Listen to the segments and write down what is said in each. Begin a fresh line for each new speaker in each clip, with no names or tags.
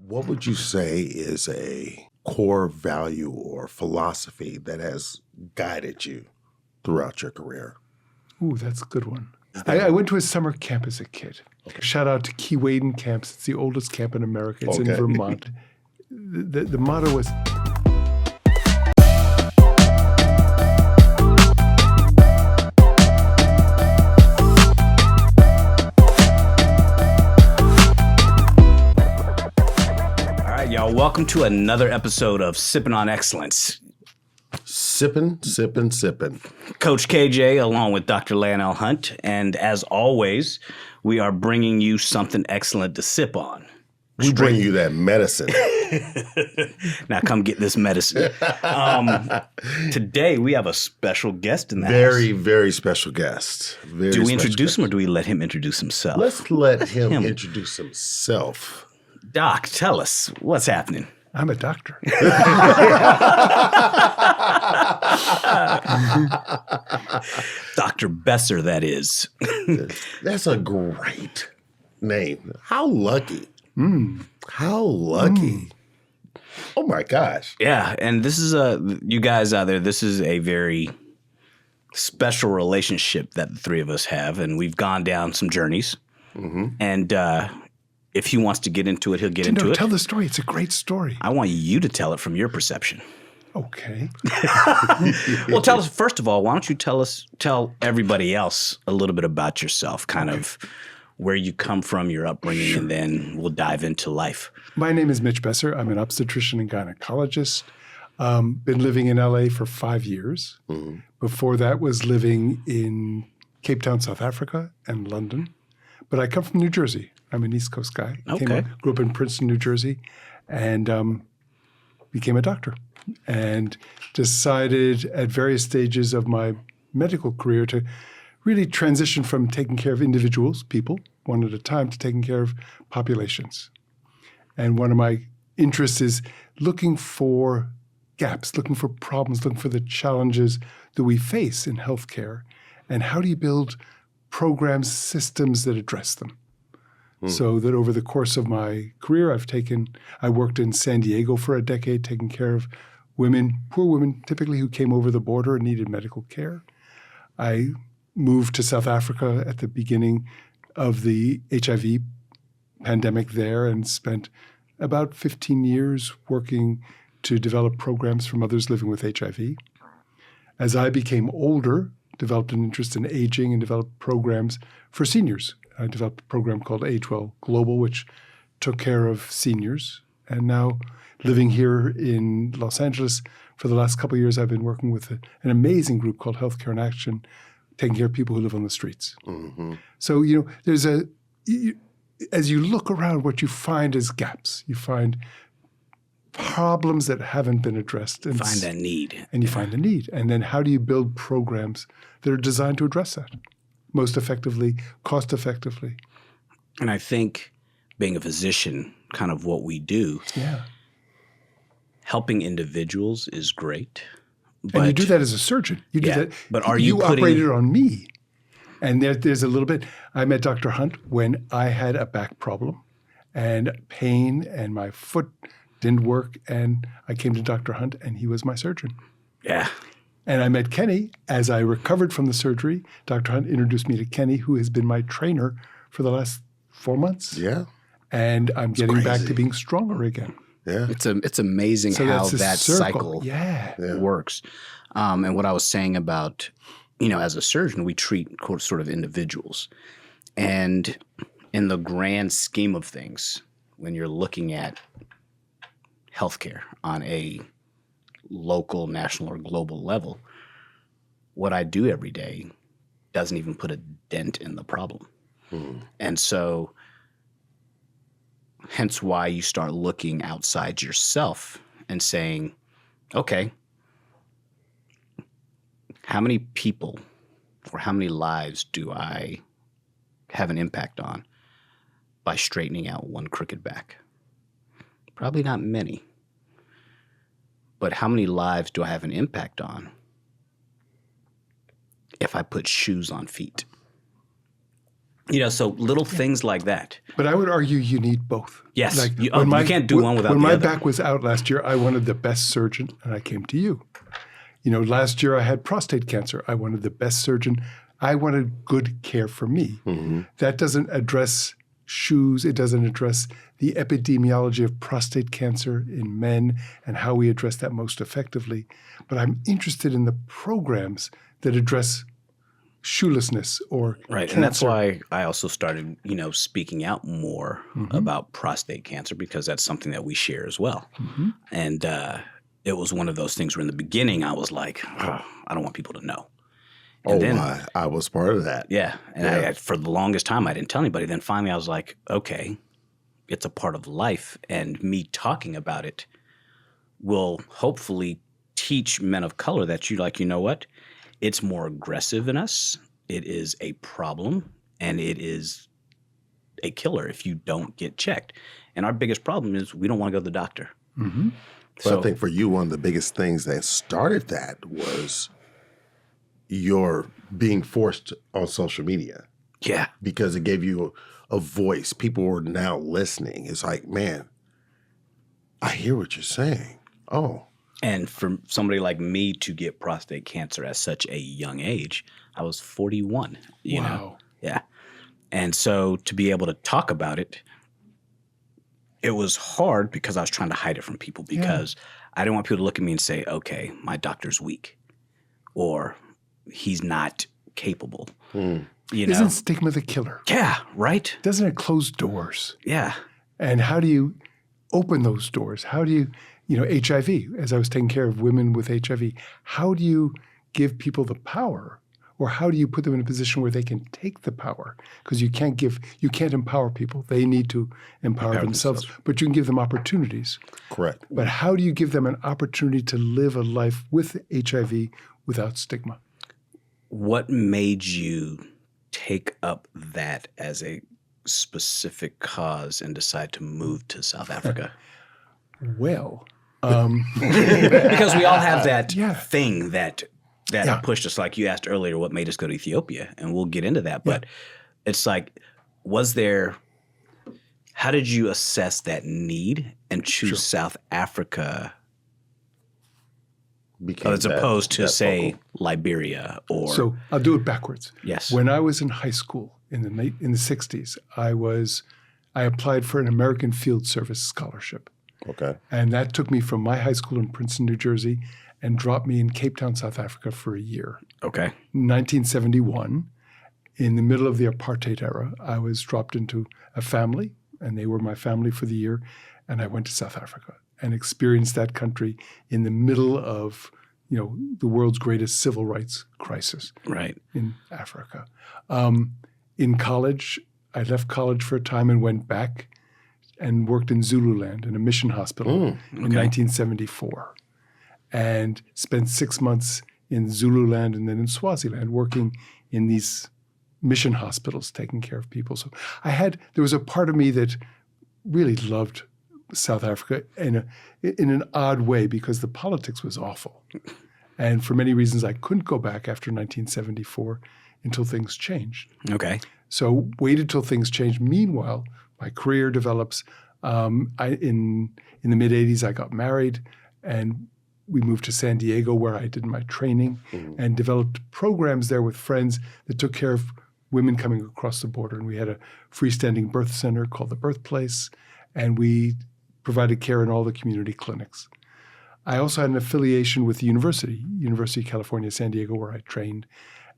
What would you say is a core value or philosophy that has guided you throughout your career?
Ooh, that's a good one. I went to a summer camp as a kid. Okay. Shout out to Keewaydin Camps. It's the oldest camp in America. It's in Vermont. The motto was...
All right, y'all. Welcome to another episode of Sippin' on Excellence.
Sippin'.
Coach KJ along with Dr. Lionel Hunt. And as always, we are bringing you something excellent to sip on.
We bring you that medicine.
Now come get this medicine. Today we have a special guest in the house.
Very special guest.
Do we introduce him or do we let him introduce himself?
Let's let him introduce himself.
Doc, tell us what's happening.
I'm a doctor.
Dr. Besser, that is.
That's a great name. How lucky. How lucky. Oh my gosh.
Yeah, and this is you guys out there, this is a very special relationship that the three of us have, and we've gone down some journeys. Mm-hmm. And if he wants to get into it, he'll get into it.
Tell the story. It's a great story.
I want you to tell it from your perception.
Okay.
Well, tell us, first of all, why don't you tell everybody else a little bit about yourself, kind of where you come from, your upbringing, and then we'll dive into life.
My name is Mitch Besser. I'm an obstetrician and gynecologist. Been living in LA for 5 years. Mm-hmm. Before that was living in Cape Town, South Africa, and London. But I come from New Jersey. I'm an East Coast guy.
Okay.
Grew up in Princeton, New Jersey, and became a doctor. And decided at various stages of my medical career to really transition from taking care of individuals, people, one at a time, to taking care of populations. And one of my interests is looking for gaps, looking for problems, looking for the challenges that we face in healthcare. And how do you build programs, systems that address them? So that over the course of my career, I worked in San Diego for a decade, taking care of women, poor women, typically who came over the border and needed medical care. I moved to South Africa at the beginning of the HIV pandemic there and spent about 15 years working to develop programs for mothers living with HIV. As I became older, developed an interest in aging and developed programs for seniors. I developed a program called Age Well Global, which took care of seniors. And now living here in Los Angeles for the last couple of years, I've been working with an amazing group called Healthcare in Action, taking care of people who live on the streets. Mm-hmm. So, there's as you look around, what you find is gaps. You find problems that haven't been addressed. And
find that need.
And you find a need. And then how do you build programs that are designed to address that most effectively, cost effectively?
And I think being a physician, kind of what we do, helping individuals is great. But,
and you do that as a surgeon. You do that.
But
you operated on me. And there's a little bit. I met Dr. Hunt when I had a back problem and pain and my foot didn't work. And I came to Dr. Hunt and he was my surgeon.
Yeah.
And I met Kenny as I recovered from the surgery. Dr. Hunt introduced me to Kenny, who has been my trainer for the last 4 months.
Yeah.
And I'm getting back to being stronger again.
Yeah.
It's amazing how that cycle works. And what I was saying about, as a surgeon, we treat sort of individuals. And in the grand scheme of things, when you're looking at healthcare on a local, national, or global level, what I do every day doesn't even put a dent in the problem. And so hence why you start looking outside yourself and saying, okay, how many people or how many lives do I have an impact on by straightening out one crooked back? Probably not many. But how many lives do I have an impact on if I put shoes on feet? So little things like that.
But I would argue you need both.
Yes. You can't do one without the other.
When my back was out last year, I wanted the best surgeon, and I came to you. Last year I had prostate cancer. I wanted the best surgeon. I wanted good care for me. Mm-hmm. That doesn't address shoes. It doesn't address the epidemiology of prostate cancer in men and how we address that most effectively. But I'm interested in the programs that address shoelessness or
right,
cancer.
And that's why I also started, speaking out more about prostate cancer, because that's something that we share as well. Mm-hmm. And it was one of those things where in the beginning I was like, I don't want people to know. And then,
I was part of that.
Yeah, and I, for the longest time I didn't tell anybody. Then finally I was like, okay, it's a part of life, and me talking about it will hopefully teach men of color that you know what? It's more aggressive in us. It is a problem, and it is a killer if you don't get checked. And our biggest problem is we don't want to go to the doctor.
Mm-hmm. So I think for you, one of the biggest things that started that was your being forced on social media.
Yeah.
Because it gave you a voice. People were now listening. It's like, man, I hear what you're saying. Oh.
And for somebody like me to get prostate cancer at such a young age, I was 41, you know? Yeah. And so to be able to talk about it, it was hard because I was trying to hide it from people, because I didn't want people to look at me and say, okay, my doctor's weak, or he's not capable.
Isn't stigma the killer?
Yeah, right?
Doesn't it close doors?
Yeah.
And how do you open those doors? How do you... HIV, as I was taking care of women with HIV, how do you give people the power, or how do you put them in a position where they can take the power? Because you can't empower people. They need to empower themselves, but you can give them opportunities.
Correct.
But how do you give them an opportunity to live a life with HIV without stigma?
What made you take up that as a specific cause and decide to move to South Africa?
Well,
because we all have that thing that pushed us. Like you asked earlier, what made us go to Ethiopia, and we'll get into that. But it's like, how did you assess that need and choose South Africa as opposed to, say, Liberia or?
So I'll do it backwards.
Yes.
When I was in high school in the 60s, I applied for an American Field Service scholarship.
Okay.
And that took me from my high school in Princeton, New Jersey, and dropped me in Cape Town, South Africa for a year.
Okay.
In 1971, in the middle of the apartheid era, I was dropped into a family, and they were my family for the year, and I went to South Africa and experienced that country in the middle of, the world's greatest civil rights crisis.
Right.
In Africa. In college, I left college for a time and went back and worked in Zululand in a mission hospital in 1974, and spent 6 months in Zululand and then in Swaziland working in these mission hospitals taking care of people. So there was a part of me that really loved South Africa in an odd way, because the politics was awful. And for many reasons, I couldn't go back after 1974 until things changed.
Okay.
So waited till things changed. Meanwhile, my career develops. In the mid-'80s, I got married, and we moved to San Diego, where I did my training and developed programs there with friends that took care of women coming across the border. And we had a freestanding birth center called the Birthplace, and we provided care in all the community clinics. I also had an affiliation with the University of California, San Diego, where I trained.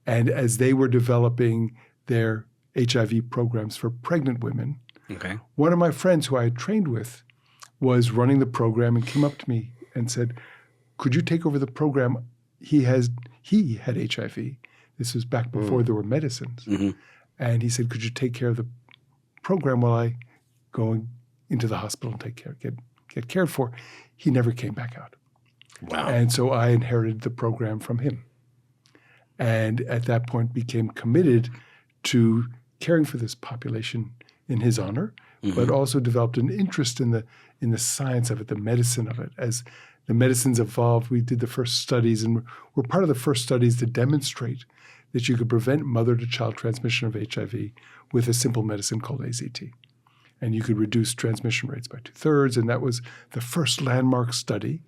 And as they were developing their HIV programs for pregnant women, one of my friends who I had trained with was running the program and came up to me and said, could you take over the program? He had HIV. This was back before there were medicines. Mm-hmm. And he said, could you take care of the program while I go into the hospital and get cared for? He never came back out.
Wow.
And so I inherited the program from him. And at that point became committed to caring for this population in his honor, but also developed an interest in the science of it, the medicine of it. As the medicines evolved, we did the first studies, and we're part of the first studies to demonstrate that you could prevent mother-to-child transmission of HIV with a simple medicine called AZT. And you could reduce transmission rates by 2/3. And that was the first landmark study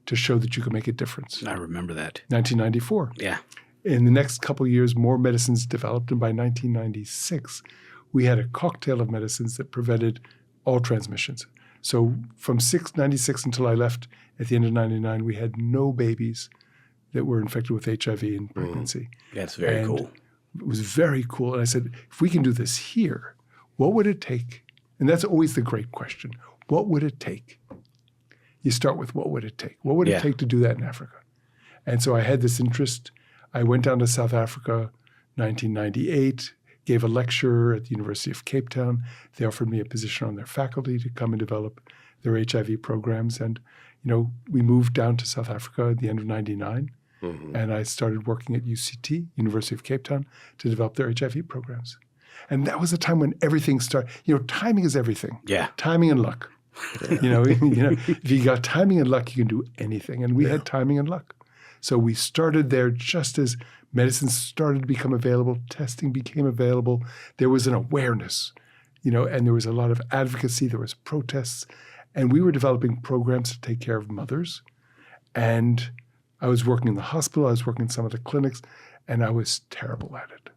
to show that you could make a difference.
I remember that.
1994.
Yeah.
In the next couple of years, more medicines developed. And by 1996, we had a cocktail of medicines that prevented all transmissions. So from 96 until I left at the end of 99, we had no babies that were infected with HIV in pregnancy.
That's very cool.
It was very cool. And I said, if we can do this here, what would it take? And that's always the great question. What would it take? You start with what would it take? What would it take to do that in Africa? And so I had this interest. I went down to South Africa 1998, gave a lecture at the University of Cape Town. They offered me a position on their faculty to come and develop their HIV programs. And, we moved down to South Africa at the end of 99. And I started working at UCT, University of Cape Town, to develop their HIV programs. And that was a time when everything started. Timing is everything.
Yeah.
Timing and luck. If you got timing and luck, you can do anything. And we had timing and luck. So we started there just as medicines started to become available, testing became available. There was an awareness, and there was a lot of advocacy. There was protests. And we were developing programs to take care of mothers. And I was working in the hospital. I was working in some of the clinics. And I was terrible at it.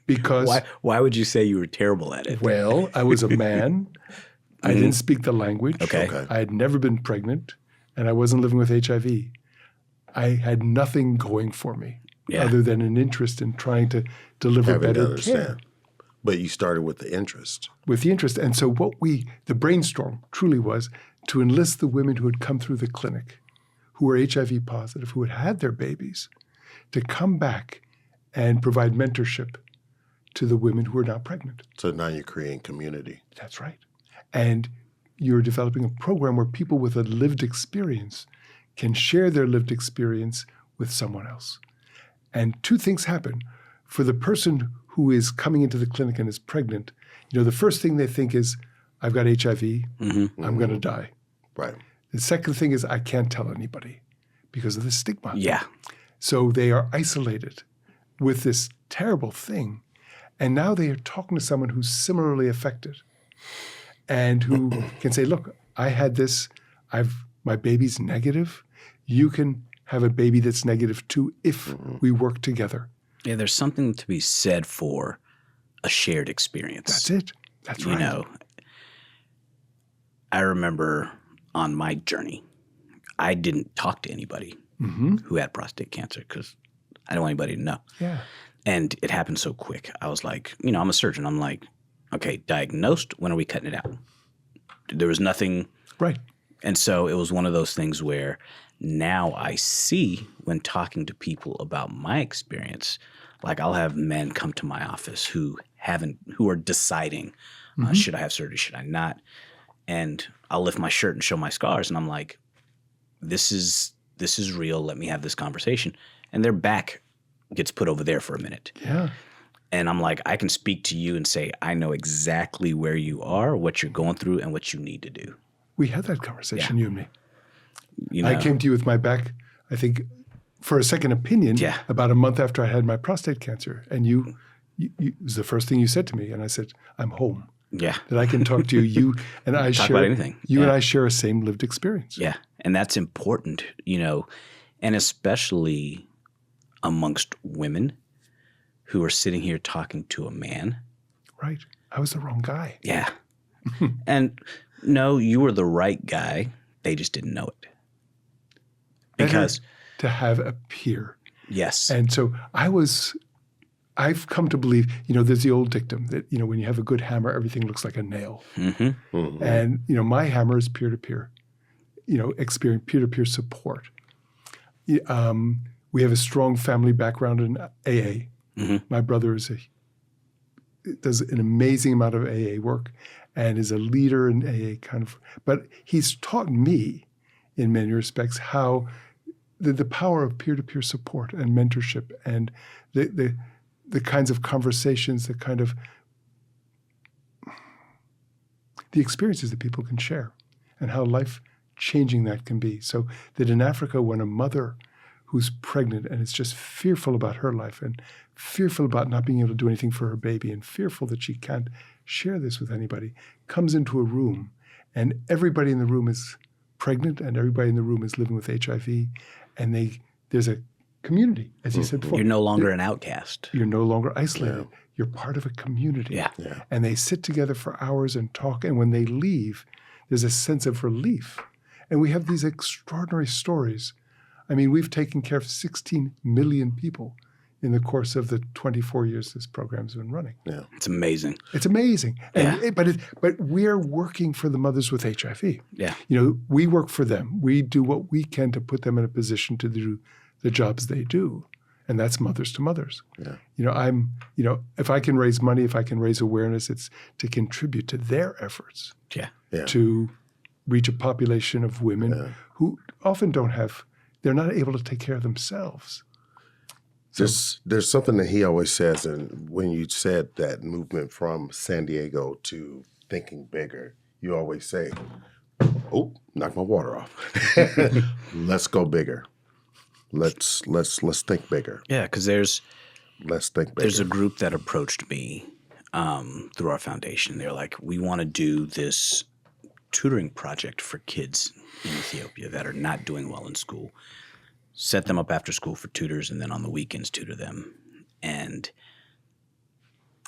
Because
why would you say you were terrible at it?
Well, I was a man. I didn't speak the language.
Okay.
I had never been pregnant, and I wasn't living with HIV. I had nothing going for me other than an interest in trying to deliver better care.
But you started with the interest.
With the interest. And so the brainstorm truly was to enlist the women who had come through the clinic, who were HIV positive, who had their babies, to come back and provide mentorship to the women who are now pregnant.
So now you're creating community.
That's right. And you're developing a program where people with a lived experience can share their lived experience with someone else. And two things happen. For the person who is coming into the clinic and is pregnant, the first thing they think is, I've got HIV, I'm going to die.
Right.
The second thing is, I can't tell anybody because of the stigma.
Yeah.
So they are isolated with this terrible thing. And now they are talking to someone who's similarly affected and who can say, look, I had this, my baby's negative. You can have a baby that's negative too if we work together.
Yeah, there's something to be said for a shared experience.
That's it. That's right.
I remember on my journey, I didn't talk to anybody who had prostate cancer because I didn't want anybody to know.
Yeah.
And it happened so quick. I was like, I'm a surgeon. I'm like, okay, diagnosed, when are we cutting it out? There was nothing.
Right.
And so it was one of those things where now I see when talking to people about my experience, like I'll have men come to my office who are deciding, should I have surgery, should I not? And I'll lift my shirt and show my scars. And I'm like, this is real. Let me have this conversation. And their back gets put over there for a minute.
Yeah.
And I'm like, I can speak to you and say, I know exactly where you are, what you're going through, and what you need to do.
We had that conversation, you and me. I came to you with my back, I think, for a second opinion about a month after I had my prostate cancer. And it was the first thing you said to me. And I said, I'm home.
Yeah.
That I can talk to you. You and I
talk about anything.
You and I share a same lived experience.
Yeah. And that's important, and especially amongst women who are sitting here talking to a man.
Right. I was the wrong guy.
Yeah. And no, you were the right guy. They just didn't know it. Because
to have a peer.
Yes.
And so I've come to believe, there's the old dictum that, when you have a good hammer, everything looks like a nail. And, my hammer is peer-to-peer, experience, peer-to-peer support. We have a strong family background in AA. My brother does an amazing amount of AA work and is a leader in AA but he's taught me in many respects how the power of peer-to-peer support and mentorship and the kinds of conversations, the experiences that people can share and how life-changing that can be. So that in Africa, when a mother who's pregnant and is just fearful about her life and fearful about not being able to do anything for her baby and fearful that she can't share this with anybody, comes into a room and everybody in the room is pregnant and everybody in the room is living with HIV, and there's a community, as you said before.
You're no longer an outcast.
You're no longer isolated. Yeah. You're part of a community.
Yeah.
And they sit together for hours and talk, and when they leave, there's a sense of relief. And we have these extraordinary stories. I mean, we've taken care of 16 million people in the course of the 24 years this program's been running.
Yeah. It's amazing.
It's amazing. And, but we're working for the mothers with HIV.
Yeah.
You know, we work for them. We do what we can to put them in a position to do the jobs they do. And that's mothers to mothers. Yeah. You know, if I can raise money, if I can raise awareness, it's to contribute to their efforts.
Yeah.
To reach a population of women who often they're not able to take care of themselves.
There's something that he always says, and when you said that movement from San Diego to thinking bigger, you always say, "Oh, knock my water off. Let's go bigger. Let's think bigger."
Yeah, because
let's think bigger.
There's a group that approached me through our foundation. They're like, "We want to do this tutoring project for kids in Ethiopia that are not doing well in school. Set them up after school for tutors, and then on the weekends tutor them." And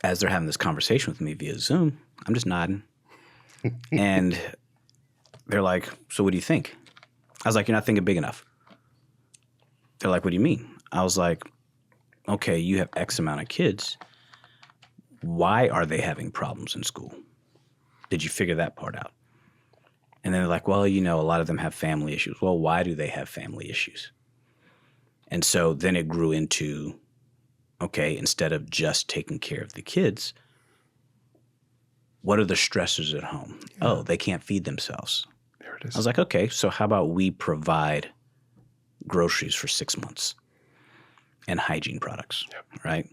as they're having this conversation with me via Zoom, I'm just nodding. And they're like, "So what do you think?" I was like, "You're not thinking big enough." They're like, "What do you mean?" I was like, "Okay, you have X amount of kids. Why are they having problems in school? Did you figure that part out?" And then they're like, "Well, you know, a lot of them have family issues." Well, why do they have family issues? And so then it grew into, okay, instead of just taking care of the kids, what are the stressors at home? Yeah. Oh, they can't feed themselves.
There it is.
I was like, okay, so how about we provide groceries for 6 months and hygiene products, right?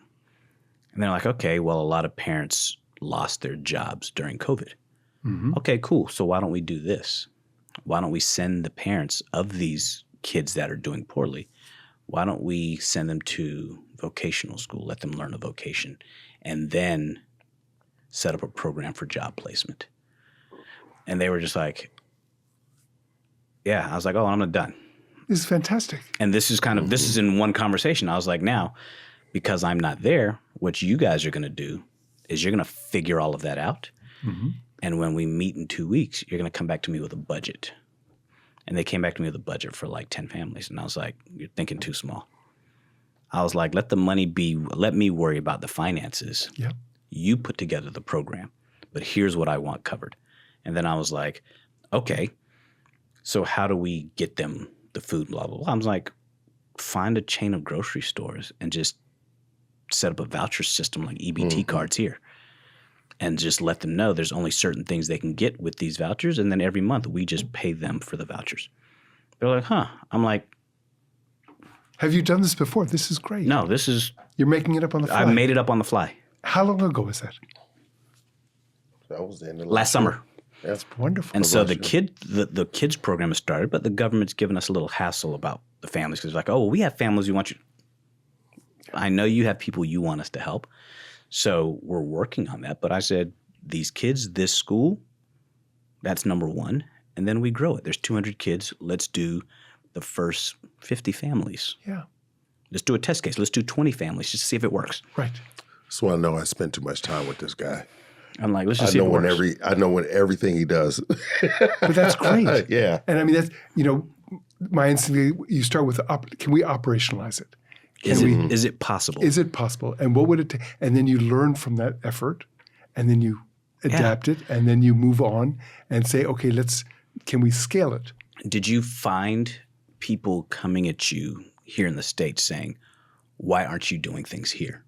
And they're like, okay, well, a lot of parents lost their jobs during COVID. Mm-hmm. Okay, cool. So why don't we do this? Why don't we send the parents of these kids that are doing poorly, why don't we send them to vocational school, let them learn a vocation, and then set up a program for job placement? And they were just like, yeah. I was like, oh, I'm not done.
This is fantastic.
And this is this is in one conversation. I was like, now, because I'm not there, what you guys are going to do is you're going to figure all of that out. Mm-hmm. And when we meet in 2 weeks, you're going to come back to me with a budget. And they came back to me with a budget for like 10 families. And I was like, you're thinking too small. I was like, let me worry about the finances.
Yep.
You put together the program, but here's what I want covered. And then I was like, okay, so how do we get them the food, blah, blah, blah. I was like, find a chain of grocery stores and just set up a voucher system like EBT cards here. And just let them know there's only certain things they can get with these vouchers. And then every month we just pay them for the vouchers. They're like, huh. I'm like.
Have you done this before? This is great.
No, this is.
You're making it up on the fly.
I made it up on the fly.
How long ago was that?
That was in the
last summer.
That's wonderful.
And so the kids program has started, but the government's given us a little hassle about the families because they're like, oh, well, we have families we want you. I know you have people you want us to help. So we're working on that. But I said, these kids, this school, that's number one. And then we grow it. There's 200 kids. Let's do the first 50 families.
Yeah.
Let's do a test case. Let's do 20 families just to see if it works.
Right.
That's why I know I spend too much time with this guy.
I'm like, let's just see if it works.
I know when everything he does.
But that's great.
Yeah.
And I mean, that's, my instinct, you start with, can we operationalize it?
Is it possible?
Is it possible? And what would it take? And then you learn from that effort, and then you adapt it, and then you move on and say, okay, can we scale it?
Did you find people coming at you here in the States saying, why aren't you doing things here?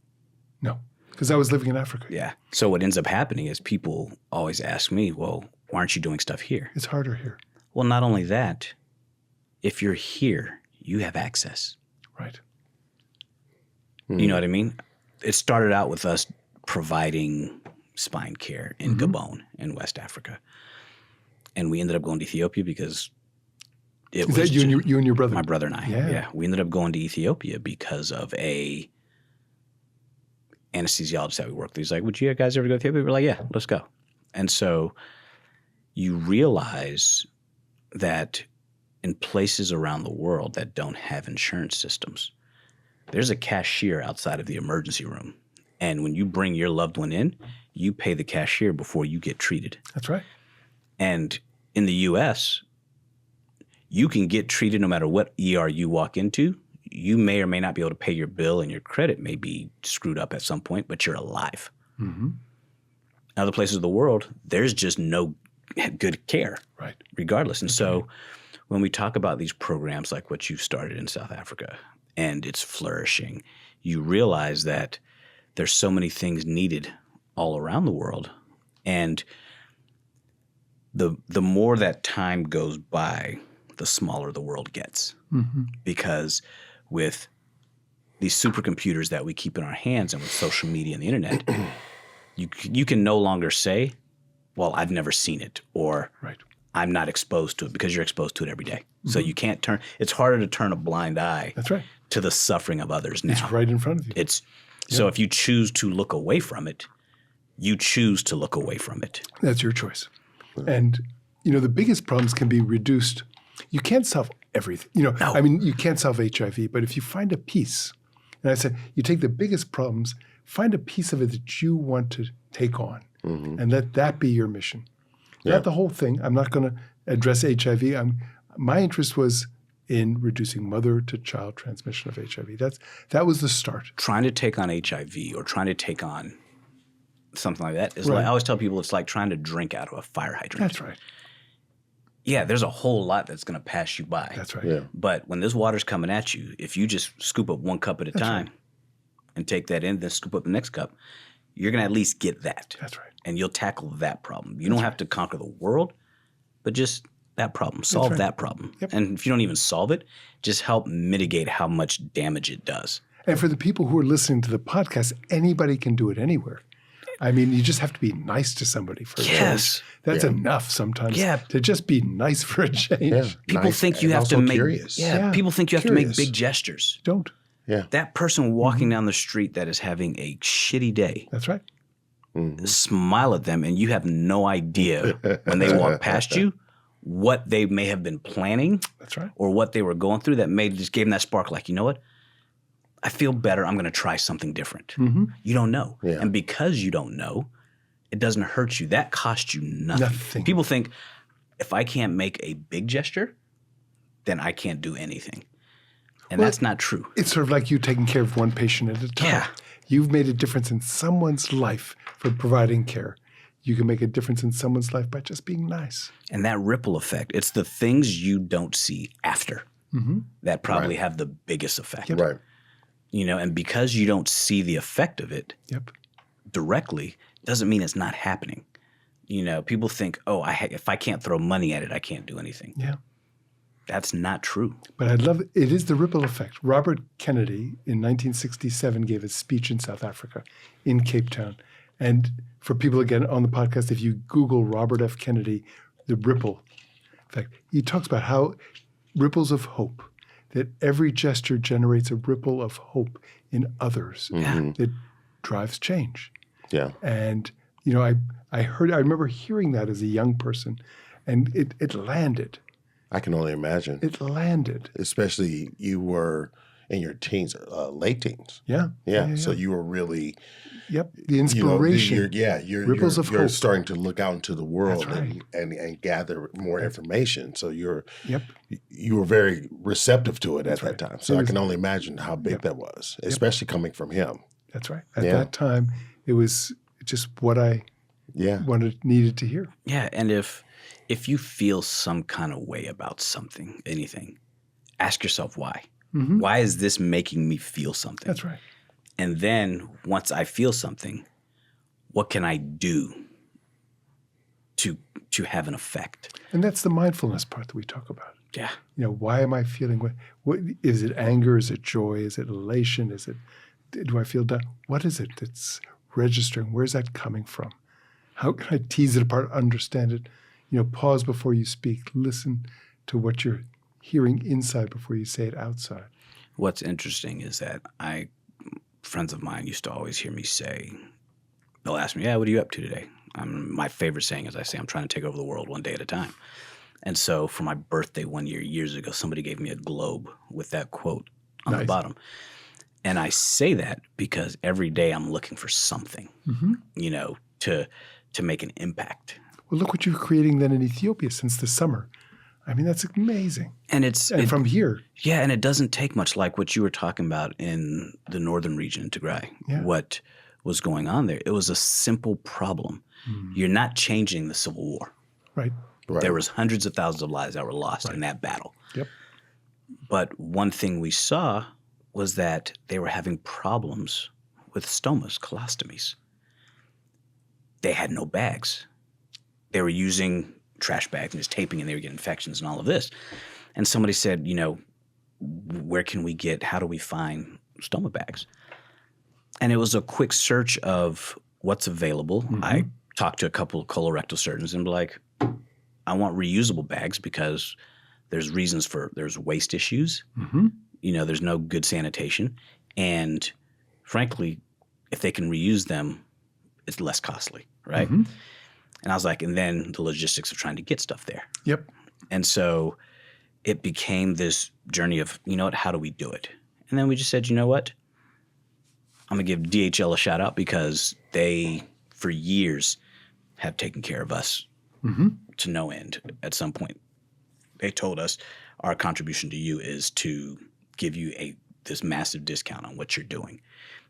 No, because I was living in Africa.
Yeah. So what ends up happening is people always ask me, well, why aren't you doing stuff here?
It's harder here.
Well, not only that, if you're here, you have access.
Right.
You know what I mean? It started out with us providing spine care in Gabon in West Africa. And we ended up going to Ethiopia because It
Is
was
that you and your brother?
my brother and I. Yeah. We ended up going to Ethiopia because of a anesthesiologist that we worked with. He's like, would you guys ever go to Ethiopia? We're like, yeah, let's go. And so you realize that in places around the world that don't have insurance systems, there's a cashier outside of the emergency room. And when you bring your loved one in, you pay the cashier before you get treated.
That's right.
And in the U.S., you can get treated no matter what ER you walk into. You may or may not be able to pay your bill, and your credit may be screwed up at some point, but you're alive.
Mm-hmm.
In other places of the world, there's just no good care,
right?
Regardless. And so when we talk about these programs like what you've started in South Africa and it's flourishing, you realize that there's so many things needed all around the world. And the more that time goes by, the smaller the world gets.
Mm-hmm.
Because with these supercomputers that we keep in our hands and with social media and the internet, you can no longer say, well, I've never seen it, or I'm not exposed to it, because you're exposed to it every day. Mm-hmm. So you can't it's harder to turn a blind eye to the suffering of others now.
It's right in front of you.
So if you choose to look away from it, you choose to look away from it.
That's your choice. And, the biggest problems can be reduced. You can't solve everything.
No.
I mean, you can't solve HIV, but if you find a piece, and I said, you take the biggest problems, find a piece of it that you want to take on, and let that be your mission. Not the whole thing. I'm not going to address HIV. My interest was in reducing mother-to-child transmission of HIV. That was the start.
Trying to take on HIV or trying to take on something like that is like, I always tell people it's like trying to drink out of a fire hydrant.
That's right.
Yeah, there's a whole lot that's going to pass you by.
That's right.
Yeah.
But when this water's coming at you, if you just scoop up one cup at a time and take that in, then scoop up the next cup, you're going to at least get that.
That's right.
And you'll tackle that problem. You don't have to conquer the world, but just that problem. Solve that problem.
Yep.
And if you don't even solve it, just help mitigate how much damage it does.
And for the people who are listening to the podcast, anybody can do it anywhere. I mean, you just have to be nice to somebody for a change. That's enough sometimes to just be nice for a change.
Yeah.
People think you have to make people think you have to make big gestures.
Don't.
Yeah.
That person walking down the street that is having a shitty day.
That's right.
Smile at them, and you have no idea when they walk past you what they may have been planning.
That's right.
Or what they were going through that just gave them that spark, like, you know what? I feel better. I'm going to try something different.
Mm-hmm.
You don't know.
Yeah.
And because you don't know, it doesn't hurt you. That costs you nothing. People think if I can't make a big gesture, then I can't do anything. And that's not true.
It's sort of like you taking care of one patient at a time.
Yeah.
You've made a difference in someone's life for providing care. You can make a difference in someone's life by just being nice.
And that ripple effect, it's the things you don't see after that probably have the biggest effect.
Yep.
Right.
And because you don't see the effect of it directly, doesn't mean it's not happening. People think, if I can't throw money at it, I can't do anything.
Yeah.
That's not true.
But I love it. It is the ripple effect. Robert Kennedy in 1967 gave a speech in South Africa, in Cape Town. And for people, again, on the podcast, if you Google Robert F. Kennedy, the ripple effect, he talks about how ripples of hope, that every gesture generates a ripple of hope in others that drives change.
Yeah.
And, I remember hearing that as a young person, and it landed.
I can only imagine.
It landed.
Especially you were in your teens, late teens.
Yeah.
So you were really...
Yep. The inspiration. Ripples of hope.
You're starting to look out into the world and gather more information. So you were very receptive to it at that time. So I can only imagine how big that was, especially coming from him.
That's right. At that time, it was just what I needed to hear.
Yeah. And if you feel some kind of way about something, anything, ask yourself why. Mm-hmm. Why is this making me feel something?
That's right.
And then once I feel something, what can I do to have an effect?
And that's the mindfulness part that we talk about.
Yeah.
Why am I feeling what is it anger? Is it joy? Is it elation? Do I feel down? What is it that's registering? Where's that coming from? How can I tease it apart, understand it? Pause before you speak. Listen to what you're hearing inside before you say it outside.
What's interesting is that friends of mine used to always hear me say, they'll ask me, yeah, what are you up to today? My favorite saying is I say, I'm trying to take over the world one day at a time. And so for my birthday one year, years ago, somebody gave me a globe with that quote on the bottom. And I say that because every day I'm looking for something, to make an impact.
Well, look what you're creating then in Ethiopia since the summer. I mean, that's amazing.
And
from here.
Yeah, and it doesn't take much, like what you were talking about in the northern region in Tigray. Yeah. What was going on there? It was a simple problem. You're not changing the Civil War.
Right.
There was hundreds of thousands of lives that were lost in that battle.
Yep.
But one thing we saw was that they were having problems with stomas, colostomies. They had no bags. They were using trash bags and just taping, and they were getting infections and all of this. And somebody said, how do we find stoma bags? And it was a quick search of what's available. I talked to a couple of colorectal surgeons and be like, I want reusable bags because there's waste issues. There's no good sanitation. And frankly, if they can reuse them, it's less costly, right? And I was like, and then the logistics of trying to get stuff there.
Yep.
And so it became this journey of, how do we do it? And then we just said, you know what? I'm going to give DHL a shout out because they, for years, have taken care of us to no end. At some point, they told us our contribution to you is to give you this massive discount on what you're doing.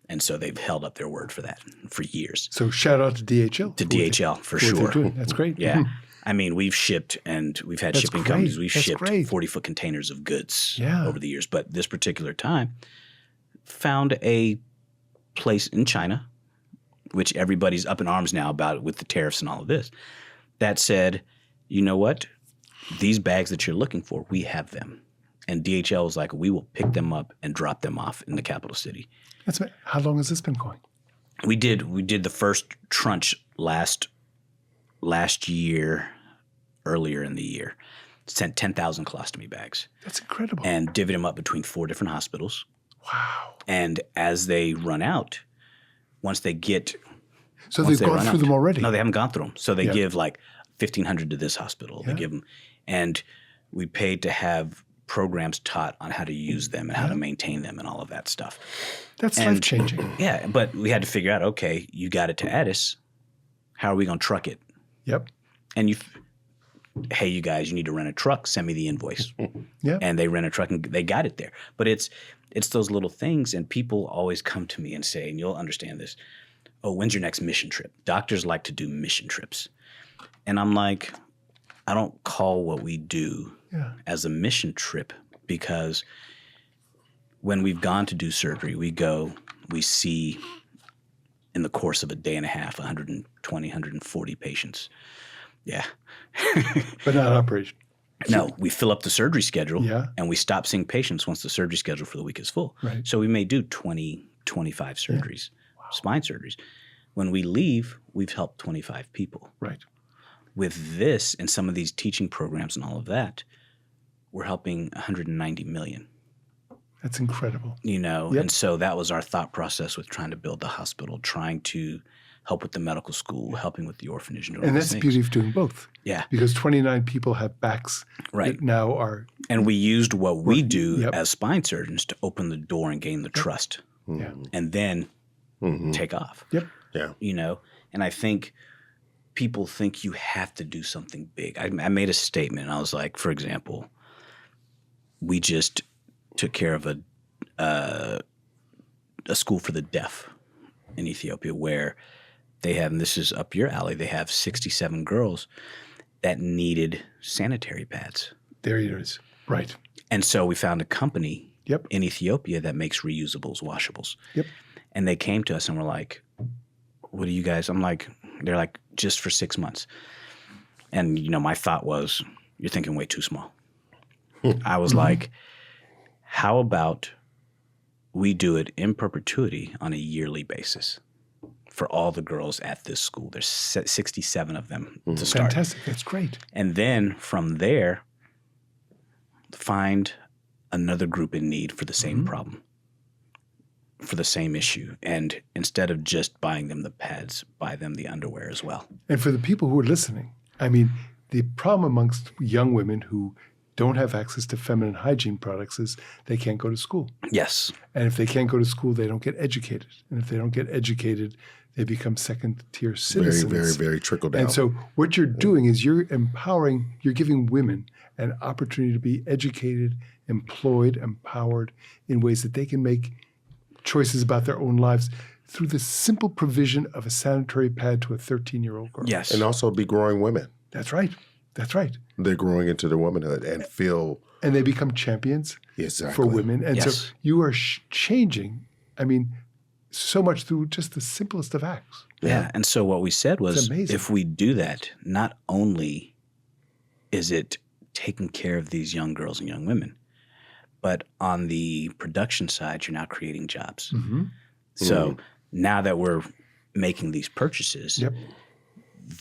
And so they've held up their word for that for years.
So shout out to DHL.
To DHL, for sure.
That's great.
Yeah. I mean, we've shipped and we've had shipping companies. We've shipped 40-foot containers of goods over the years. But this particular time found a place in China, which everybody's up in arms now about with the tariffs and all of this, that said, you know what? These bags that you're looking for, we have them. And DHL was like, we will pick them up and drop them off in the capital city.
How long has this been going?
We did the first tranche last year, earlier in the year. Sent 10,000 colostomy bags.
That's incredible.
And divvied them up between 4 different hospitals.
Wow.
And as they run out, once they get –
So they've gone through them already?
No, they haven't gone through them. So they give like 1,500 to this hospital. They give them – and we paid to have programs taught on how to use them and how to maintain them and all of that stuff.
That's life-changing.
Yeah, but we had to figure out, okay, you got it to Addis. How are we going to truck it?
Yep.
And hey, you guys, you need to rent a truck. Send me the invoice.
Yeah.
And they rent a truck and they got it there. But it's those little things, and people always come to me and say, and you'll understand this, oh, when's your next mission trip? Doctors like to do mission trips. And I'm like, I don't call what we do as a mission trip because when we've gone to do surgery, we see in the course of a day and a half, 120, 140 patients. Yeah.
But not operation.
No, we fill up the surgery schedule and we stop seeing patients once the surgery schedule for the week is full.
Right.
So we may do 20, 25 surgeries, spine surgeries. When we leave, we've helped 25 people.
Right.
With this and some of these teaching programs and all of that, we're helping 190 million.
That's incredible.
And so that was our thought process with trying to build the hospital, trying to help with the medical school, helping with the orphanage.
And that's the beauty of doing both.
Yeah.
Because 29 people have backs that now are.
And we used what we do as spine surgeons to open the door and gain the trust.
Yeah.
And then take off.
Yep.
Yeah.
And I think people think you have to do something big. I made a statement, and I was like, for example, we just took care of a school for the deaf in Ethiopia where they have, and this is up your alley, they have 67 girls that needed sanitary pads.
There it is. Right.
And so we found a company in Ethiopia that makes reusables, washables.
Yep.
And they came to us and were like, what do you guys, they're like, just for 6 months. And, my thought was, you're thinking way too small. I was like, how about we do it in perpetuity on a yearly basis for all the girls at this school? There's 67 of them to start.
Fantastic. That's great.
And then from there, find another group in need for the same problem, for the same issue. And instead of just buying them the pads, buy them the underwear as well.
And for the people who are listening, I mean, the problem amongst young women who don't have access to feminine hygiene products is they can't go to school.
Yes.
And if they can't go to school, they don't get educated. And if they don't get educated, they become second-tier citizens.
Very, very, very trickle down.
And so what you're doing is you're giving women an opportunity to be educated, employed, empowered in ways that they can make choices about their own lives through the simple provision of a sanitary pad to a 13-year-old girl.
Yes.
And also be growing women.
That's right. That's right.
They're growing into their womanhood and feel...
And they become champions for women. And so you are changing, so much through just the simplest of acts.
Yeah. And so what we said was, if we do that, not only is it taking care of these young girls and young women, but on the production side, you're now creating jobs. So now that we're making these purchases,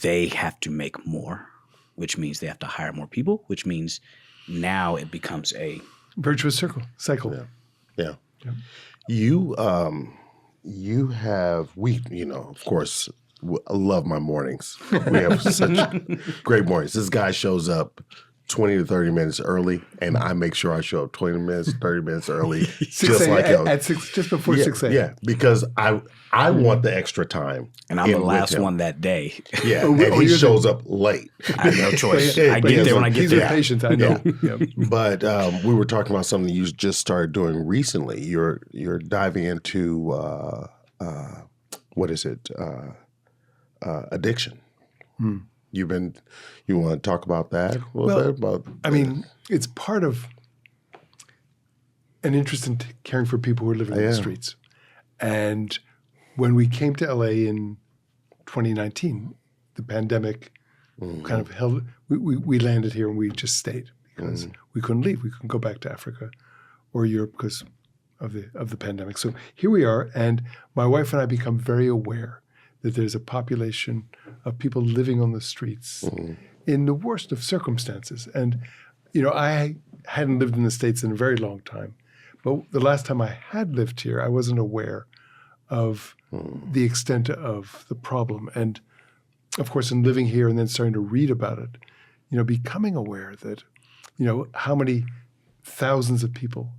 they have to make more, which means they have to hire more people, which means now it becomes a
virtuous cycle.
Yeah. You have, of course, I love my mornings. We have such great mornings. This guy shows up 20 to 30 minutes early, and I make sure I show up 20 minutes, 30 minutes early, just like him.
At 6, just before 6 a.m.
Yeah, because I want the extra time.
And I'm the last one that day.
Yeah, and he shows up late.
I have no choice. I get there when I get there.
He's patient, I know.
Yeah. But we were talking about something you just started doing recently. You're diving into, what is it, addiction. You want to talk about that a little bit?
It's part of an interest in caring for people who are living on the streets. And when we came to LA in 2019, the pandemic kind of held, we landed here and we just stayed because we couldn't leave. We couldn't go back to Africa or Europe because of the pandemic. So here we are, and my wife and I become very aware that there's a population of people living on the streets in the worst of circumstances. And, I hadn't lived in the States in a very long time. But the last time I had lived here, I wasn't aware of the extent of the problem. And, of course, in living here and then starting to read about it, becoming aware that, how many thousands of people,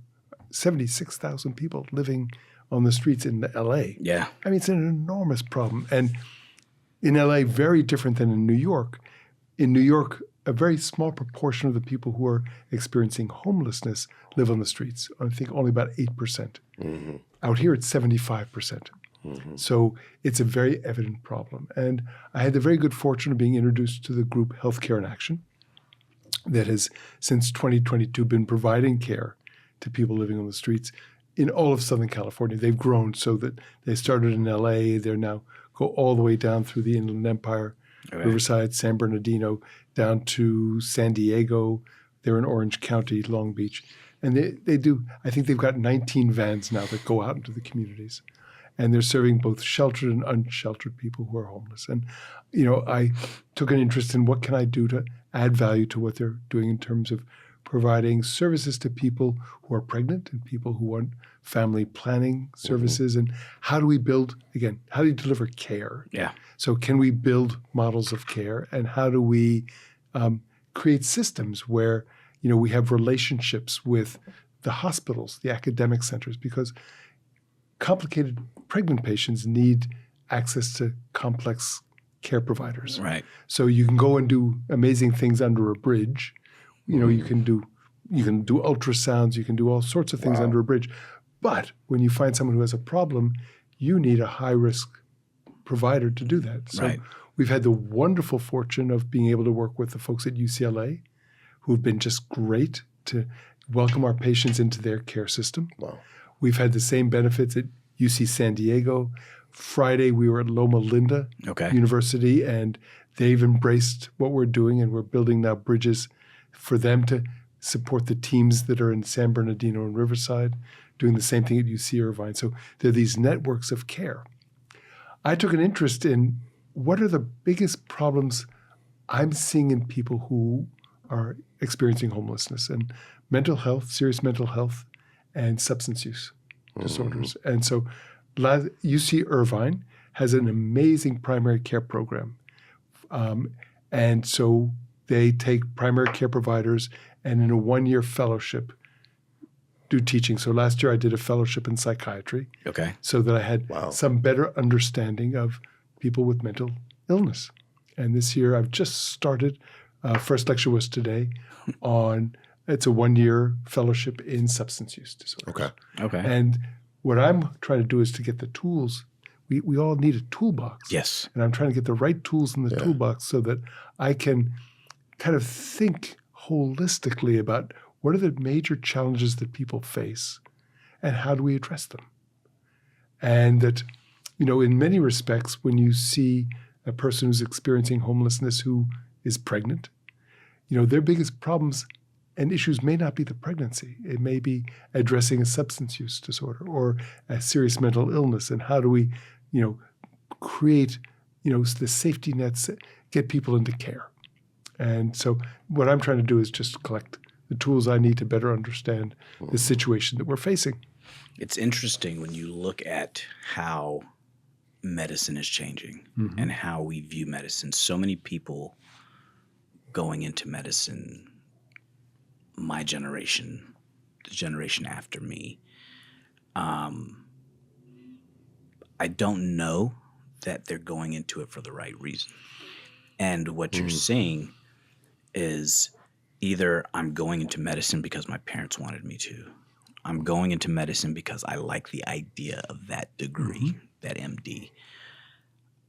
76,000 people living on the streets in LA.
Yeah.
It's an enormous problem. And in LA, very different than in New York. In New York, a very small proportion of the people who are experiencing homelessness live on the streets. I think only about 8%. Out here, it's 75%. So it's a very evident problem. And I had the very good fortune of being introduced to the group Healthcare in Action that has, since 2022, been providing care to people living on the streets in all of Southern California. They've grown so that they started in LA. They're now go all the way down through the Inland Empire, Riverside, San Bernardino, down to San Diego. They're in Orange County, Long Beach. And they do, I think they've got 19 vans now that go out into the communities. And they're serving both sheltered and unsheltered people who are homeless. And, I took an interest in what can I do to add value to what they're doing in terms of providing services to people who are pregnant and people who want family planning services. And how do we build, again, how do you deliver care?
Yeah.
So can we build models of care? And how do we create systems where, we have relationships with the hospitals, the academic centers, because complicated pregnant patients need access to complex care providers.
Right.
So you can go and do amazing things under a bridge. You can do ultrasounds, you can do all sorts of things under a bridge. But when you find someone who has a problem, you need a high-risk provider to do that. So we've had the wonderful fortune of being able to work with the folks at UCLA who've been just great to welcome our patients into their care system.
Wow.
We've had the same benefits at UC San Diego. Friday, we were at Loma Linda University, and they've embraced what we're doing, and we're building now bridges for them to support the teams that are in San Bernardino and Riverside, doing the same thing at UC Irvine. So there are these networks of care. I took an interest in what are the biggest problems I'm seeing in people who are experiencing homelessness and mental health, serious mental health, and substance use disorders. And so UC Irvine has an amazing primary care program. And so they take primary care providers and in a 1-year fellowship do teaching. So last year I did a fellowship in psychiatry.
Okay.
So that I had some better understanding of people with mental illness. And this year I've just started, first lecture was today on, it's a 1-year fellowship in substance use disorders.
Okay.
And what I'm trying to do is to get the tools. We all need a toolbox.
Yes.
And I'm trying to get the right tools in the toolbox so that I can kind of think holistically about what are the major challenges that people face and how do we address them? And that, in many respects, when you see a person who's experiencing homelessness who is pregnant, their biggest problems and issues may not be the pregnancy. It may be addressing a substance use disorder or a serious mental illness. And how do we, create, the safety nets, get people into care? And so what I'm trying to do is just collect the tools I need to better understand the situation that we're facing.
It's interesting when you look at how medicine is changing and how we view medicine. So many people going into medicine, my generation, the generation after me, I don't know that they're going into it for the right reason. And what you're seeing is either I'm going into medicine because my parents wanted me to. I'm going into medicine because I like the idea of that degree, that MD.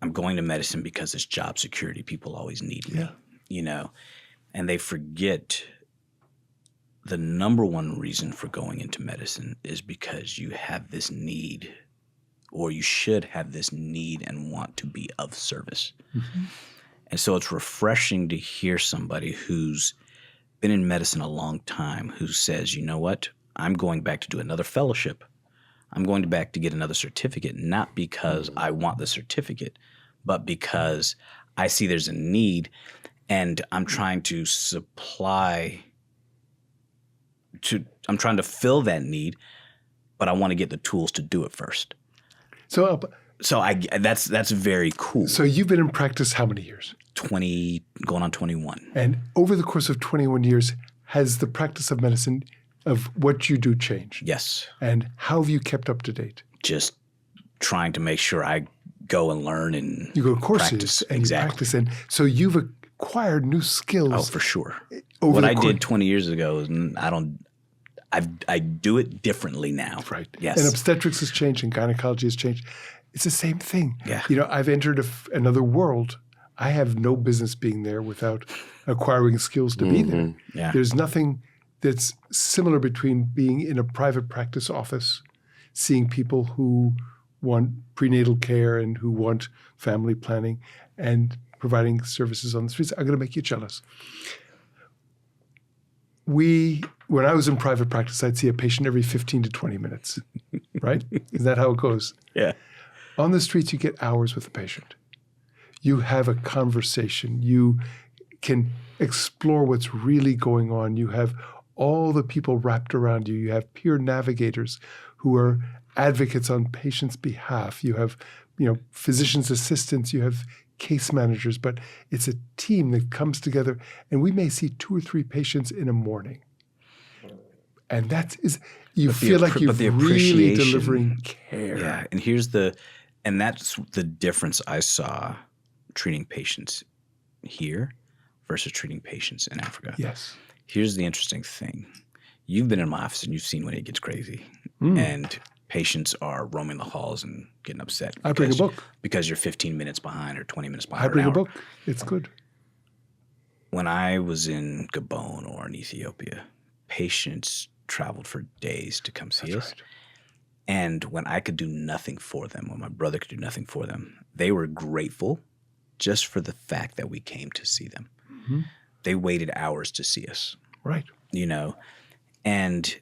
I'm going to medicine because it's job security. People always need me, and they forget the number one reason for going into medicine is because you have this need, or you should have this need and want to be of service. And so it's refreshing to hear somebody who's been in medicine a long time who says, you know what, I'm going back to do another fellowship. I'm going back to get another certificate, not because I want the certificate, but because I see there's a need and I'm trying to I'm trying to fill that need, but I want to get the tools to do it first. So that's very cool.
So you've been in practice how many years?
20, going on 21.
And over the course of 21 years, has the practice of medicine, of what you do, changed?
Yes.
And how have you kept up to date?
Just trying to make sure I go and learn and
you go to courses
practice.
And you practice. And so you've acquired new skills.
Oh, for sure. What I did 20 years ago, I do it differently now.
Right.
Yes.
And obstetrics has changed and gynecology has changed. It's the same thing.
Yeah.
I've entered another world. I have no business being there without acquiring skills to be there.
Yeah.
There's nothing that's similar between being in a private practice office, seeing people who want prenatal care and who want family planning, and providing services on the streets. I'm going to make you jealous. When I was in private practice, I'd see a patient every 15 to 20 minutes, right? Is that how it goes?
Yeah.
On the streets, you get hours with the patient. You have a conversation. You can explore what's really going on. You have all the people wrapped around you. You have peer navigators who are advocates on patients' behalf. You have, physician's assistants. You have case managers. But it's a team that comes together. And we may see 2 or 3 patients in a morning. And you feel like you're really delivering care.
Yeah, and that's the difference I saw treating patients here versus treating patients in Africa.
Yes.
Here's the interesting thing. You've been in my office and you've seen when it gets crazy. And patients are roaming the halls and getting upset.
I bring a book.
Because you're 15 minutes behind or 20 minutes behind.
I bring a book. It's good.
When I was in Gabon or in Ethiopia, patients traveled for days to come see us. Right. And when I could do nothing for them, when my brother could do nothing for them, they were grateful just for the fact that we came to see them. They waited hours to see us.
Right.
And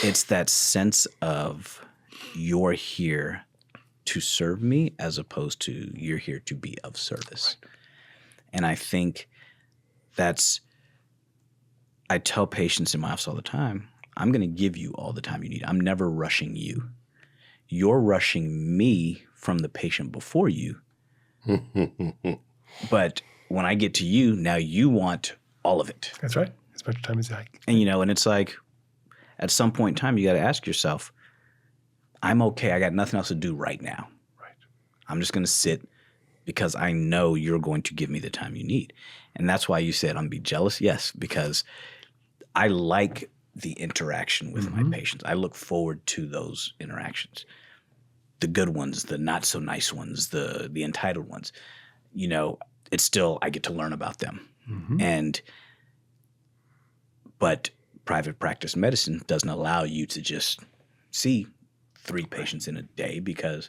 it's that sense of you're here to serve me as opposed to you're here to be of service. Right. And I think that's I tell patients in my office all the time, I'm going to give you all the time you need. I'm never rushing you. You're rushing me from the patient before you. But when I get to you, now you want all of it.
That's right. As much time as I can.
And, and it's like at some point in time, you got to ask yourself, I'm okay. I got nothing else to do right now.
Right.
I'm just going to sit because I know you're going to give me the time you need. And that's why you said I'm going to be jealous. Yes, because I like the interaction with my patients. I look forward to those interactions. The good ones, the not so nice ones, the entitled ones. It's still, I get to learn about them. But private practice medicine doesn't allow you to just see 3 patients in a day because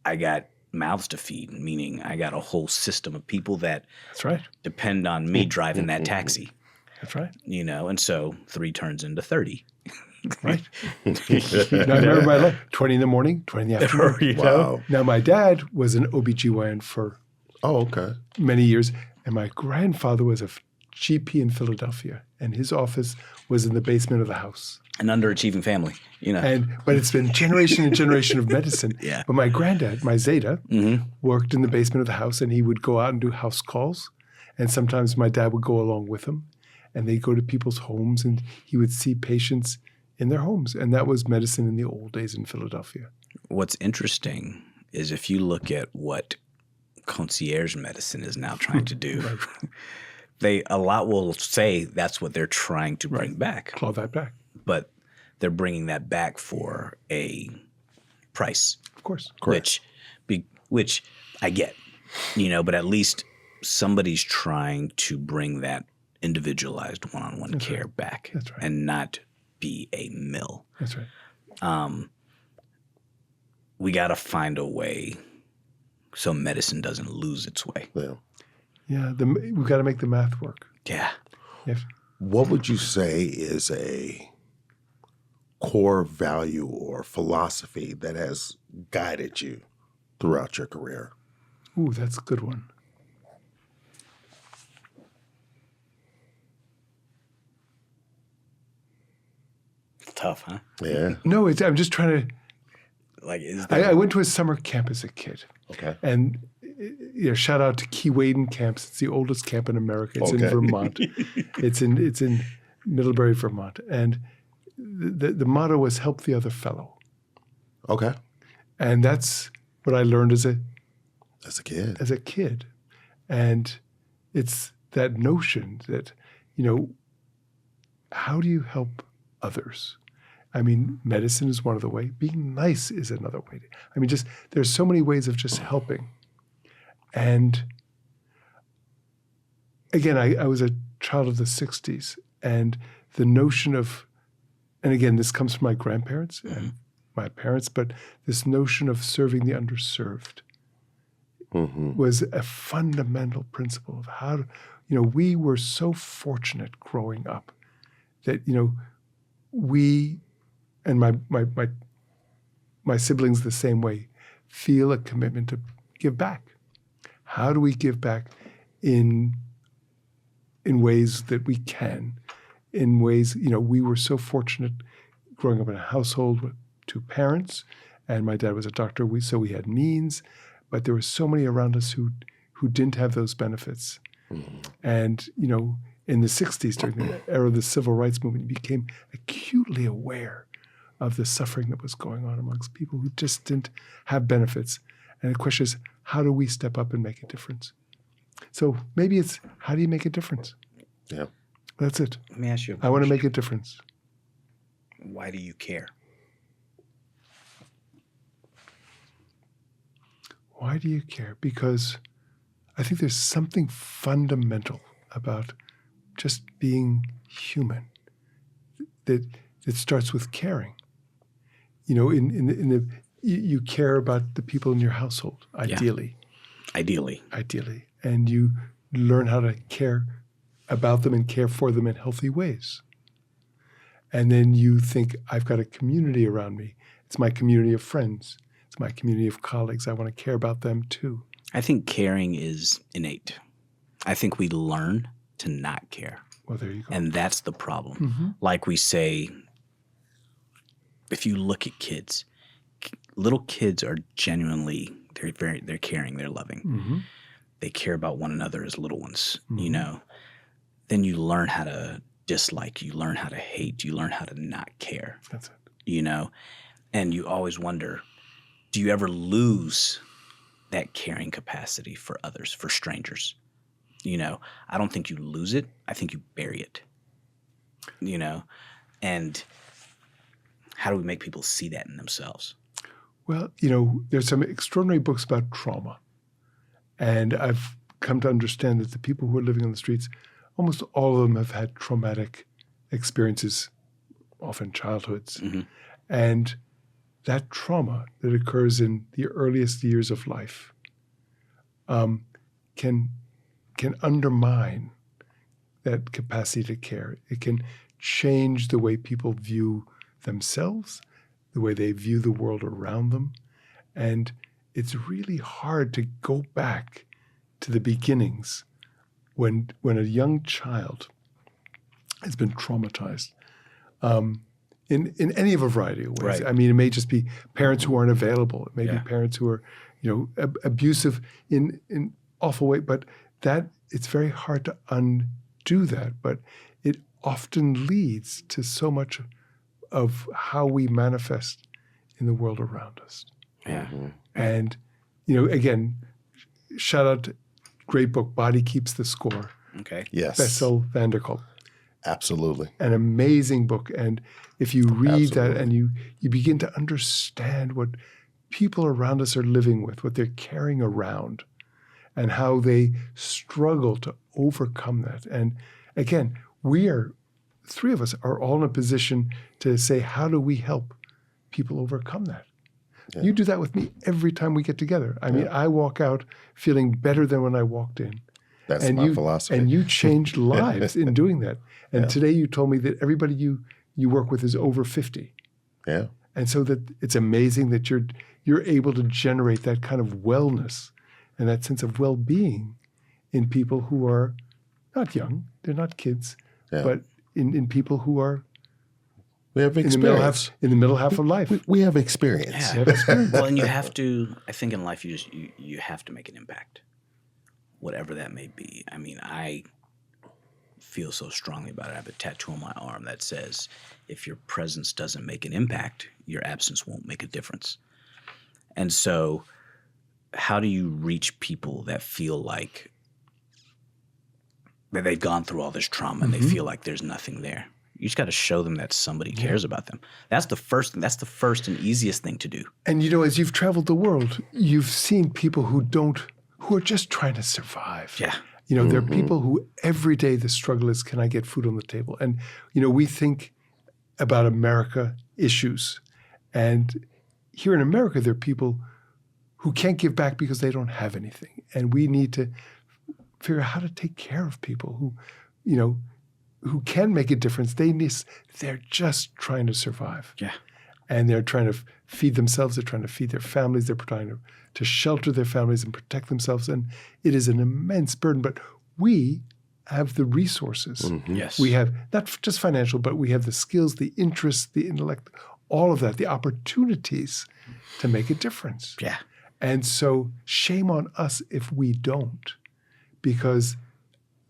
I got mouths to feed, meaning I got a whole system of people that
That's right.
depend on me driving that taxi.
That's right.
And so 3 turns into 30.
Right. Now, I remember my life, 20 in the morning, 20 in the afternoon.
Wow.
Now, my dad was an OB-GYN for many years, and my grandfather was a GP in Philadelphia, and his office was in the basement of the house.
An underachieving family,
But it's been generation and generation of medicine.
Yeah.
But my granddad, my Zeta, worked in the basement of the house, and he would go out and do house calls. And sometimes my dad would go along with him, and they'd go to people's homes, and he would see patients in their homes. And that was medicine in the old days in Philadelphia.
What's interesting is if you look at what concierge medicine is now trying to do, a lot will say that's what they're trying to bring back.
Claw that back.
But they're bringing that back for a price.
Of course.
Which I get, but at least somebody's trying to bring that individualized one-on-one care back.
That's right.
And not be a mill.
That's right.
We got to find a way so medicine doesn't lose its way.
Yeah.
Yeah, we've got to make the math work.
Yeah.
Yes.
What would you say is a core value or philosophy that has guided you throughout your career?
Ooh, that's a good one.
It's tough, huh?
Yeah.
No, I'm just trying to. I went to a summer camp as a kid.
Okay.
And shout out to Keewaydin Camps. It's the oldest camp in America. It's in Vermont. It's in Middlebury, Vermont. And the motto was "Help the other fellow."
Okay.
And that's what I learned as a kid. And it's that notion that, how do you help others? I mean, medicine is one of the ways. Being nice is another way. There's so many ways of just helping. And again, I was a child of the 60s, and the notion of, and again, this comes from my grandparents and my parents, but this notion of serving the underserved was a fundamental principle of how, we were so fortunate growing up that, we and my siblings the same way feel a commitment to give back. How do we give back in ways that we can? In ways, we were so fortunate growing up in a household with 2 parents, and my dad was a doctor, so we had means, but there were so many around us who didn't have those benefits. And, in the 60s, during the era of the civil rights movement, you became acutely aware of the suffering that was going on amongst people who just didn't have benefits. And the question is, how do we step up and make a difference? So maybe it's, how do you make a difference?
Yeah.
That's it.
Let me ask you a question.
I want to make a difference.
Why do you care?
Why do you care? Because I think there's something fundamental about just being human that starts with caring. You care about the people in your household, ideally.
Yeah.
Ideally. And you learn how to care about them and care for them in healthy ways. And then you think, I've got a community around me. It's my community of friends. It's my community of colleagues. I want to care about them too.
I think caring is innate. I think we learn to not care.
Well, there you go.
And that's the problem.
Mm-hmm.
Like we say, if you look at kids, little kids are genuinely, they're caring, they're loving.
Mm-hmm.
They care about one another as little ones,
Mm-hmm.
you know. Then you learn how to dislike, you learn how to hate, you learn how to not care.
That's it.
You know, and you always wonder, do you ever lose that caring capacity for others, for strangers? You know, I don't think you lose it. I think you bury it, you know, and how do we make people see that in themselves?
Well, you know, there's some extraordinary books about trauma. And I've come to understand that the people who are living on the streets, almost all of them have had traumatic experiences, often childhoods.
Mm-hmm.
And that trauma that occurs in the earliest years of life can undermine that capacity to care. It can change the way people view themselves, the way they view the world around them. And it's really hard to go back to the beginnings when a young child has been traumatized in any of a variety of ways.
Right.
I mean, it may just be parents who aren't available. It may be
Yeah.
parents who are, you know, abusive in awful way. But that it's very hard to undo that. But it often leads to so much of how we manifest in the world around us.
Yeah.
Mm-hmm.
And, you know, again, shout out to great book, Body Keeps the Score.
Okay.
Yes.
Bessel van der Kolk.
Absolutely.
An amazing book. And if you read that
Absolutely.
and you begin to understand what people around us are living with, what they're carrying around, and how they struggle to overcome that. And again, three of us are all in a position to say, how do we help people overcome that?
Yeah.
You do that with me every time we get together. I mean, I walk out feeling better than when I walked in.
That's
and
my philosophy.
And you changed lives in doing that. And
Yeah.
today you told me that everybody you work with is over 50.
Yeah.
And so that it's amazing that you're able to generate that kind of wellness and that sense of well-being in people who are not young, they're not kids,
Yeah.
but in people who are
We have
in the middle
experience.
half of life.
We have experience.
Yeah.
You have experience.
Well, and you have to, I think in life, you have to make an impact, whatever that may be. I mean, I feel so strongly about it. I have a tattoo on my arm that says, if your presence doesn't make an impact, your absence won't make a difference. And so how do you reach people that feel like that they've gone through all this trauma and they feel like there's nothing there? You just got to show them that somebody cares about them. That's the first and easiest thing to do.
And you know, as you've traveled the world, you've seen people who are just trying to survive.
Yeah.
You know, there are people who every day the struggle is, can I get food on the table? And, you know, we think about America issues. And here in America, there are people who can't give back because they don't have anything. And we need to figure out how to take care of people who, you know, who can make a difference. They're just trying to survive.
Yeah.
And they're trying to feed themselves. They're trying to feed their families. They're trying to shelter their families and protect themselves. And it is an immense burden. But we have the resources.
Mm-hmm.
Yes.
We have not just financial, but we have the skills, the interests, the intellect, all of that, the opportunities to make a difference.
Yeah.
And so shame on us if we don't, because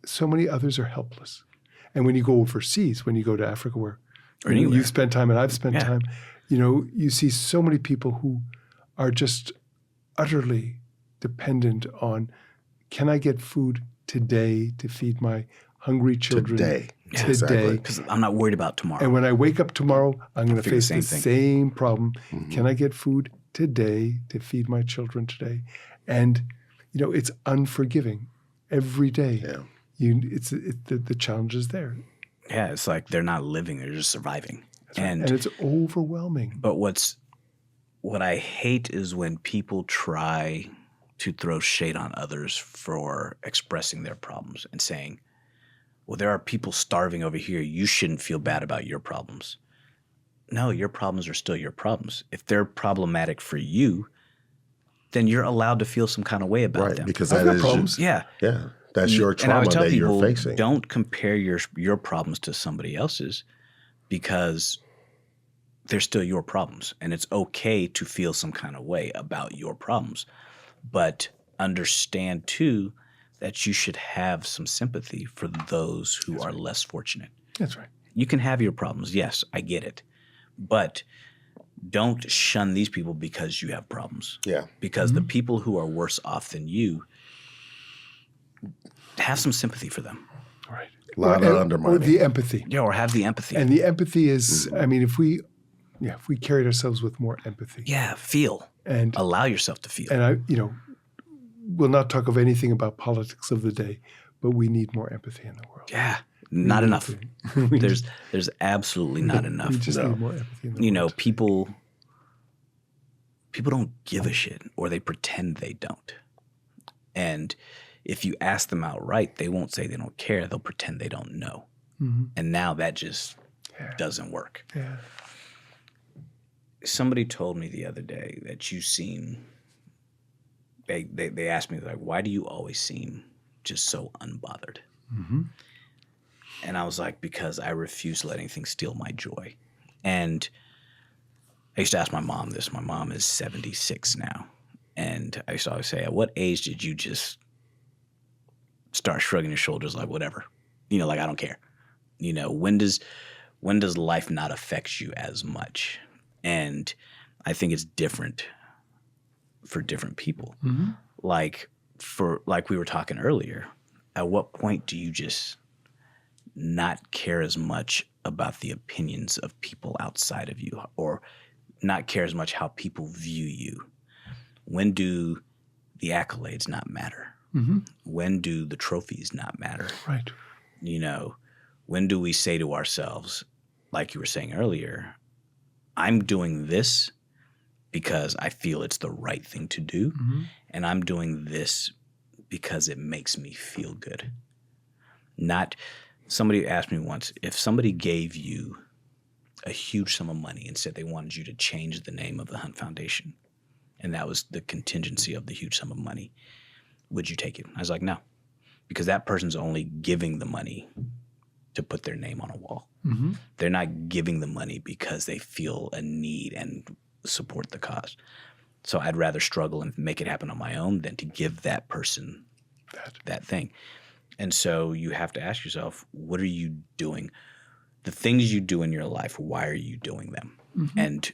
so many others are helpless. And when you go overseas, when you go to Africa where
Or anywhere.
you've spent time and I've spent
Yeah.
time, you know, you see so many people who are just utterly dependent on, can I get food today to feed my hungry children?
Today.
Yeah,
Today.
exactly.
Because I'm not worried about tomorrow.
And when I wake up tomorrow, I'm going to
figure the
face the
same
same problem. Can I get food today to feed my children today? And, you know, it's unforgiving every day.
Yeah.
The challenge is there.
Yeah, it's like they're not living; they're just surviving.
And it's overwhelming.
But what I hate is when people try to throw shade on others for expressing their problems and saying, "Well, there are people starving over here. You shouldn't feel bad about your problems." No, your problems are still your problems. If they're problematic for you, then you're allowed to feel some kind of way about
Right.
them.
Because
I've
that
got
is
problems.
yeah.
Yeah. That's your trauma that you're facing.
Don't compare your problems to somebody else's, because they're still your problems, and it's okay to feel some kind of way about your problems. But understand too that you should have some sympathy for those who are less fortunate.
That's right.
You can have your problems. Yes, I get it. But don't shun these people because you have problems.
Yeah.
Because the people who are worse off than you, have some sympathy for them.
Right.
A lot of undermining.
Or the empathy.
Yeah, or have the empathy.
And the empathy is, I mean, if we carried ourselves with more empathy.
Yeah, feel.
And
allow yourself to feel.
And we'll not talk of anything about politics of the day, but we need more empathy in the world.
Yeah. Not enough. There's absolutely not enough.
We just need more empathy in the world.
People don't give a shit, or they pretend they don't. And if you ask them outright, they won't say they don't care. They'll pretend they don't know. Mm-hmm. And now that just doesn't work.
Yeah.
Somebody told me the other day that you seem – they asked me, like, why do you always seem just so unbothered? Mm-hmm. And I was like, because I refuse to let anything steal my joy. And I used to ask my mom this. My mom is 76 now. And I used to always say, at what age did you just start shrugging your shoulders like, whatever? Like, I don't care. When does life not affect you as much? And I think it's different for different people. Mm-hmm. Like we were talking earlier, at what point do you just not care as much about the opinions of people outside of you, or not care as much how people view you? When do the accolades not matter? Mm-hmm. When do the trophies not matter?
Right.
When do we say to ourselves, like you were saying earlier, I'm doing this because I feel it's the right thing to do, and I'm doing this because it makes me feel good. Not – somebody asked me once, if somebody gave you a huge sum of money and said they wanted you to change the name of the Hunt Foundation, and that was the contingency of the huge sum of money, would you take it? I was like, no, because that person's only giving the money to put their name on a wall. Mm-hmm. They're not giving the money because they feel a need and support the cause. So I'd rather struggle and make it happen on my own than to give that person that thing. And so you have to ask yourself, what are you doing? The things you do in your life, why are you doing them? Mm-hmm. And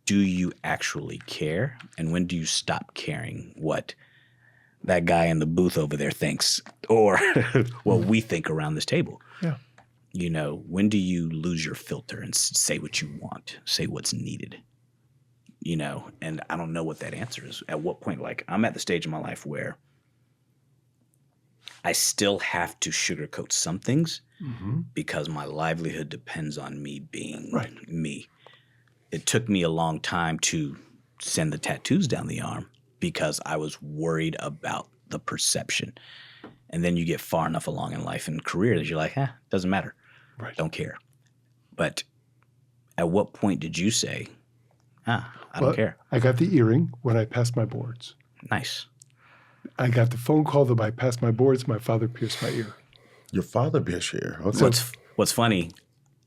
do you actually care? And when do you stop caring what that guy in the booth over there thinks, or what we think around this table?
Yeah.
When do you lose your filter and say what you want, say what's needed? And I don't know what that answer is. At what point? Like, I'm at the stage in my life where I still have to sugarcoat some things because my livelihood depends on me being me. It took me a long time to send the tattoos down the arm because I was worried about the perception. And then you get far enough along in life and career that you're like, doesn't matter.
Right.
Don't care. But at what point did you say, I don't care?
I got the earring when I passed my boards.
Nice.
I got the phone call that I passed my boards. My father pierced my ear.
Your father pierced your ear. Okay.
What's funny,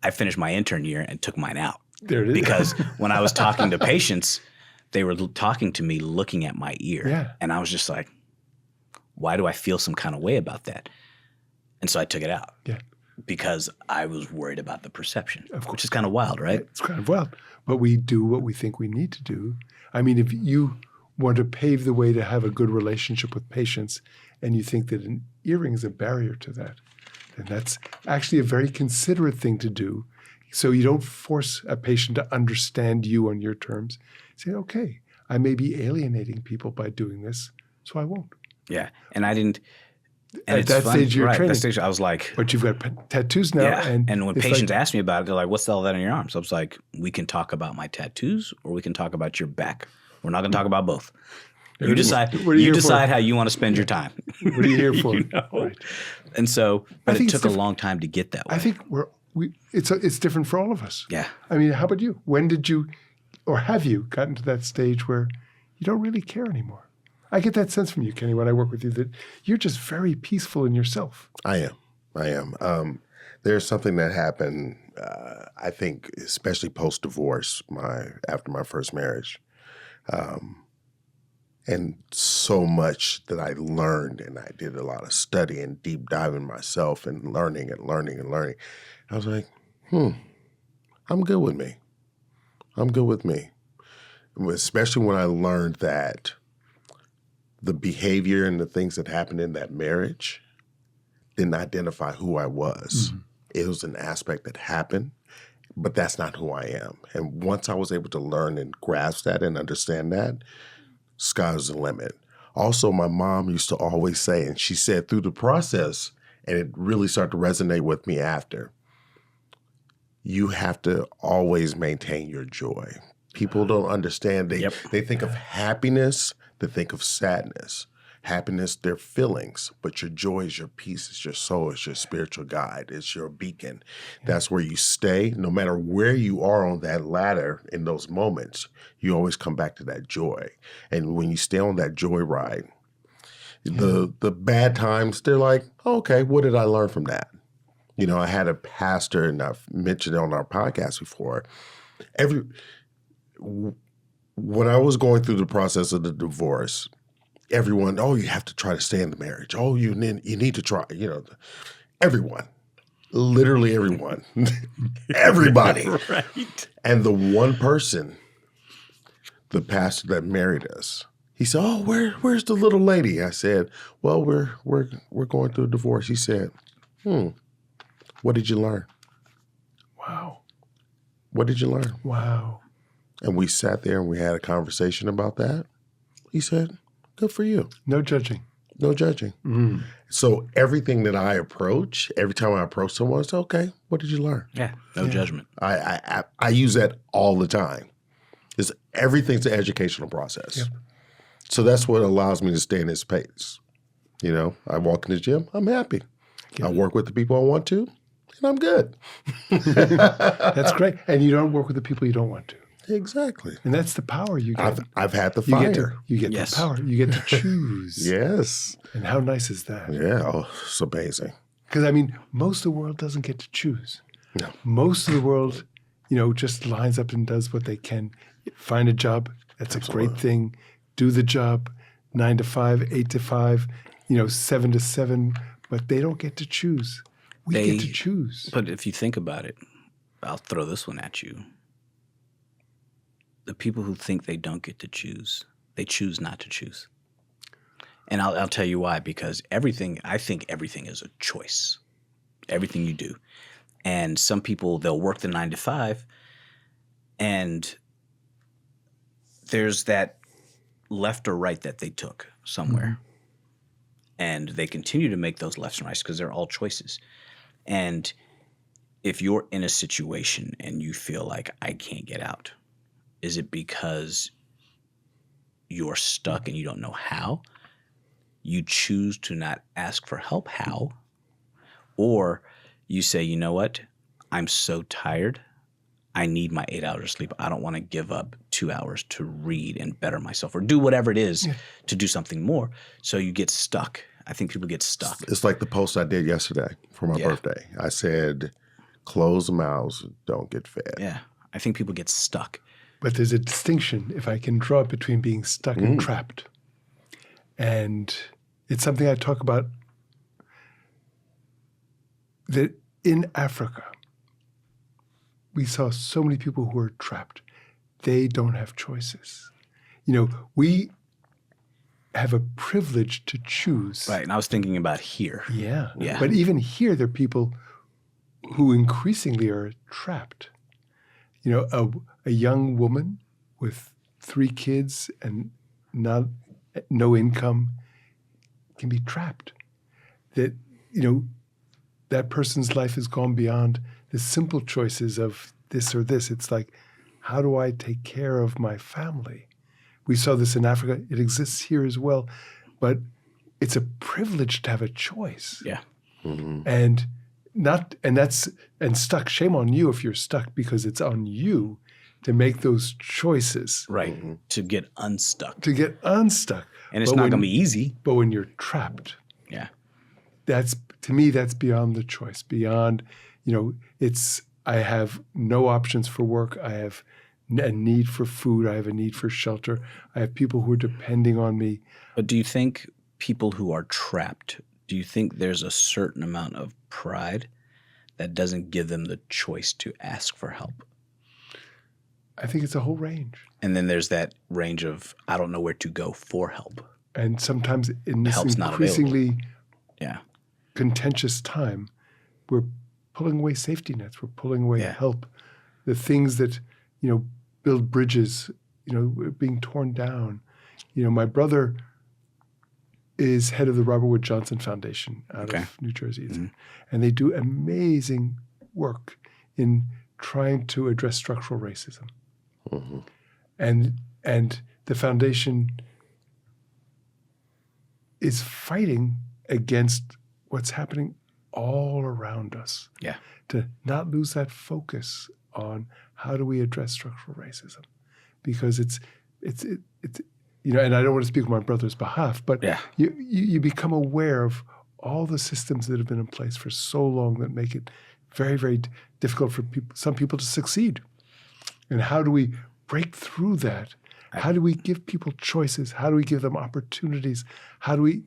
I finished my intern year and took mine out.
There it is.
Because when I was talking to patients, they were talking to me looking at my ear.
Yeah.
And I was just like, why do I feel some kind of way about that? And so I took it out.
Yeah.
Because I was worried about the perception.
Of course.
Which is kind of wild, right?
It's kind of wild. But we do what we think we need to do. I mean, if you want to pave the way to have a good relationship with patients and you think that an earring is a barrier to that, then that's actually a very considerate thing to do. So you don't force a patient to understand you on your terms. Say, okay, I may be alienating people by doing this, so I won't.
Yeah. And I didn't – and
at that stage of your training.
That stage, I was like –
But you've got tattoos now.
Yeah. And when patients ask me about it, they're like, what's all that on your arm? So I was like, we can talk about my tattoos or we can talk about your back. We're not going to talk about both. You decide how you want to spend your time.
What are you here for?
Right. And so – but it took a long time to get that way.
I think it's different for all of us.
Yeah.
I mean, how about you? When did you – or have you gotten to that stage where you don't really care anymore? I get that sense from you, Kenny, when I work with you, that you're just very peaceful in yourself.
I am. There's something that happened, I think, especially post-divorce, after my first marriage. And so much that I learned, and I did a lot of study and deep diving myself and learning. I was like, I'm good with me. I'm good with me. Especially when I learned that the behavior and the things that happened in that marriage didn't identify who I was. Mm-hmm. It was an aspect that happened, but that's not who I am. And once I was able to learn and grasp that and understand that, sky's the limit. Also, my mom used to always say, and she said through the process, and it really started to resonate with me after, you have to always maintain your joy. People don't understand. They think of happiness, they think of sadness. Happiness, they're feelings, but your joy is your peace, it's your soul, it's your spiritual guide, it's your beacon. That's where you stay. No matter where you are on that ladder in those moments, you always come back to that joy. And when you stay on that joy ride, the bad times, they're like, okay, what did I learn from that? You know, I had a pastor, and I've mentioned it on our podcast before. When I was going through the process of the divorce, everyone, you have to try to stay in the marriage. You need to try, everyone, literally everyone, everybody.
Right.
And the one person, the pastor that married us, he said, where's the little lady? I said, well, we're going through a divorce. He said, what did you learn?
Wow.
What did you learn?
Wow.
And we sat there and we had a conversation about that. He said, good for you.
No judging.
No judging. Mm. So everything that I approach, every time I approach someone, I say, okay, what did you learn?
Yeah, no judgment.
I use that all the time. Everything's an educational process. Yep. So that's what allows me to stay in this space. I walk in the gym, I'm happy. I work with the people I want to, and I'm good.
That's great. And you don't work with the people you don't want to.
Exactly.
And that's the power you get.
I've had the fire.
You get the power. You get to choose.
Yes.
And how nice is that?
Yeah. It's amazing.
Because, most of the world doesn't get to choose.
No.
Most of the world, just lines up and does what they can. Find a job. That's Absolutely. A great thing. Do the job. 9 to 5, 8 to 5, 7 to 7. But they don't get to choose. We get to choose.
But if you think about it, I'll throw this one at you. The people who think they don't get to choose, they choose not to choose. And I'll tell you why, because I think everything is a choice. Everything you do. And some people, they'll work the 9 to 5, and there's that left or right that they took somewhere. Mm-hmm. And they continue to make those lefts and rights because they're all choices. And if you're in a situation and you feel like I can't get out, is it because you're stuck and you don't know how? You choose to not ask for help, how? Or you say, you know what? I'm so tired. I need my 8 hours of sleep. I don't want to give up 2 hours to read and better myself or do whatever it is to do something more. So you get stuck. I think people get stuck.
It's like the post I did yesterday for my birthday. I said, closed mouths don't get fed.
Yeah. I think people get stuck.
But there's a distinction, if I can draw it, between being stuck and trapped. And it's something I talk about, that in Africa, we saw so many people who are trapped. They don't have choices. We have a privilege to choose.
Right, and I was thinking about here.
Yeah. But even here, there are people who increasingly are trapped. A young woman with 3 kids and no income can be trapped. That, that person's life has gone beyond the simple choices of this or this. It's like, how do I take care of my family? We saw this in Africa. It exists here as well. But it's a privilege to have a choice.
Yeah.
Mm-hmm. And stuck. Shame on you if you're stuck because it's on you. to make those choices.
Right. To get unstuck.
And
it's not going to be easy.
But when you're trapped.
Yeah.
To me, that's beyond the choice. Beyond, I have no options for work. I have a need for food. I have a need for shelter. I have people who are depending on me.
But do you think people who are trapped, do you think there's a certain amount of pride that doesn't give them the choice to ask for help?
I think it's a whole range.
And then there's that range of, I don't know where to go for help.
And sometimes in this
Help's
increasingly contentious time, we're pulling away safety nets. We're pulling away help. The things that, build bridges, being torn down. My brother is head of the Robert Wood Johnson Foundation out of New Jersey. And they do amazing work in trying to address structural racism. And the foundation is fighting against what's happening all around us.
Yeah.
To not lose that focus on how do we address structural racism, because it's and I don't want to speak on my brother's behalf, but you become aware of all the systems that have been in place for so long that make it very, very difficult for some people to succeed. And how do we break through that? How do we give people choices? How do we give them opportunities? How do we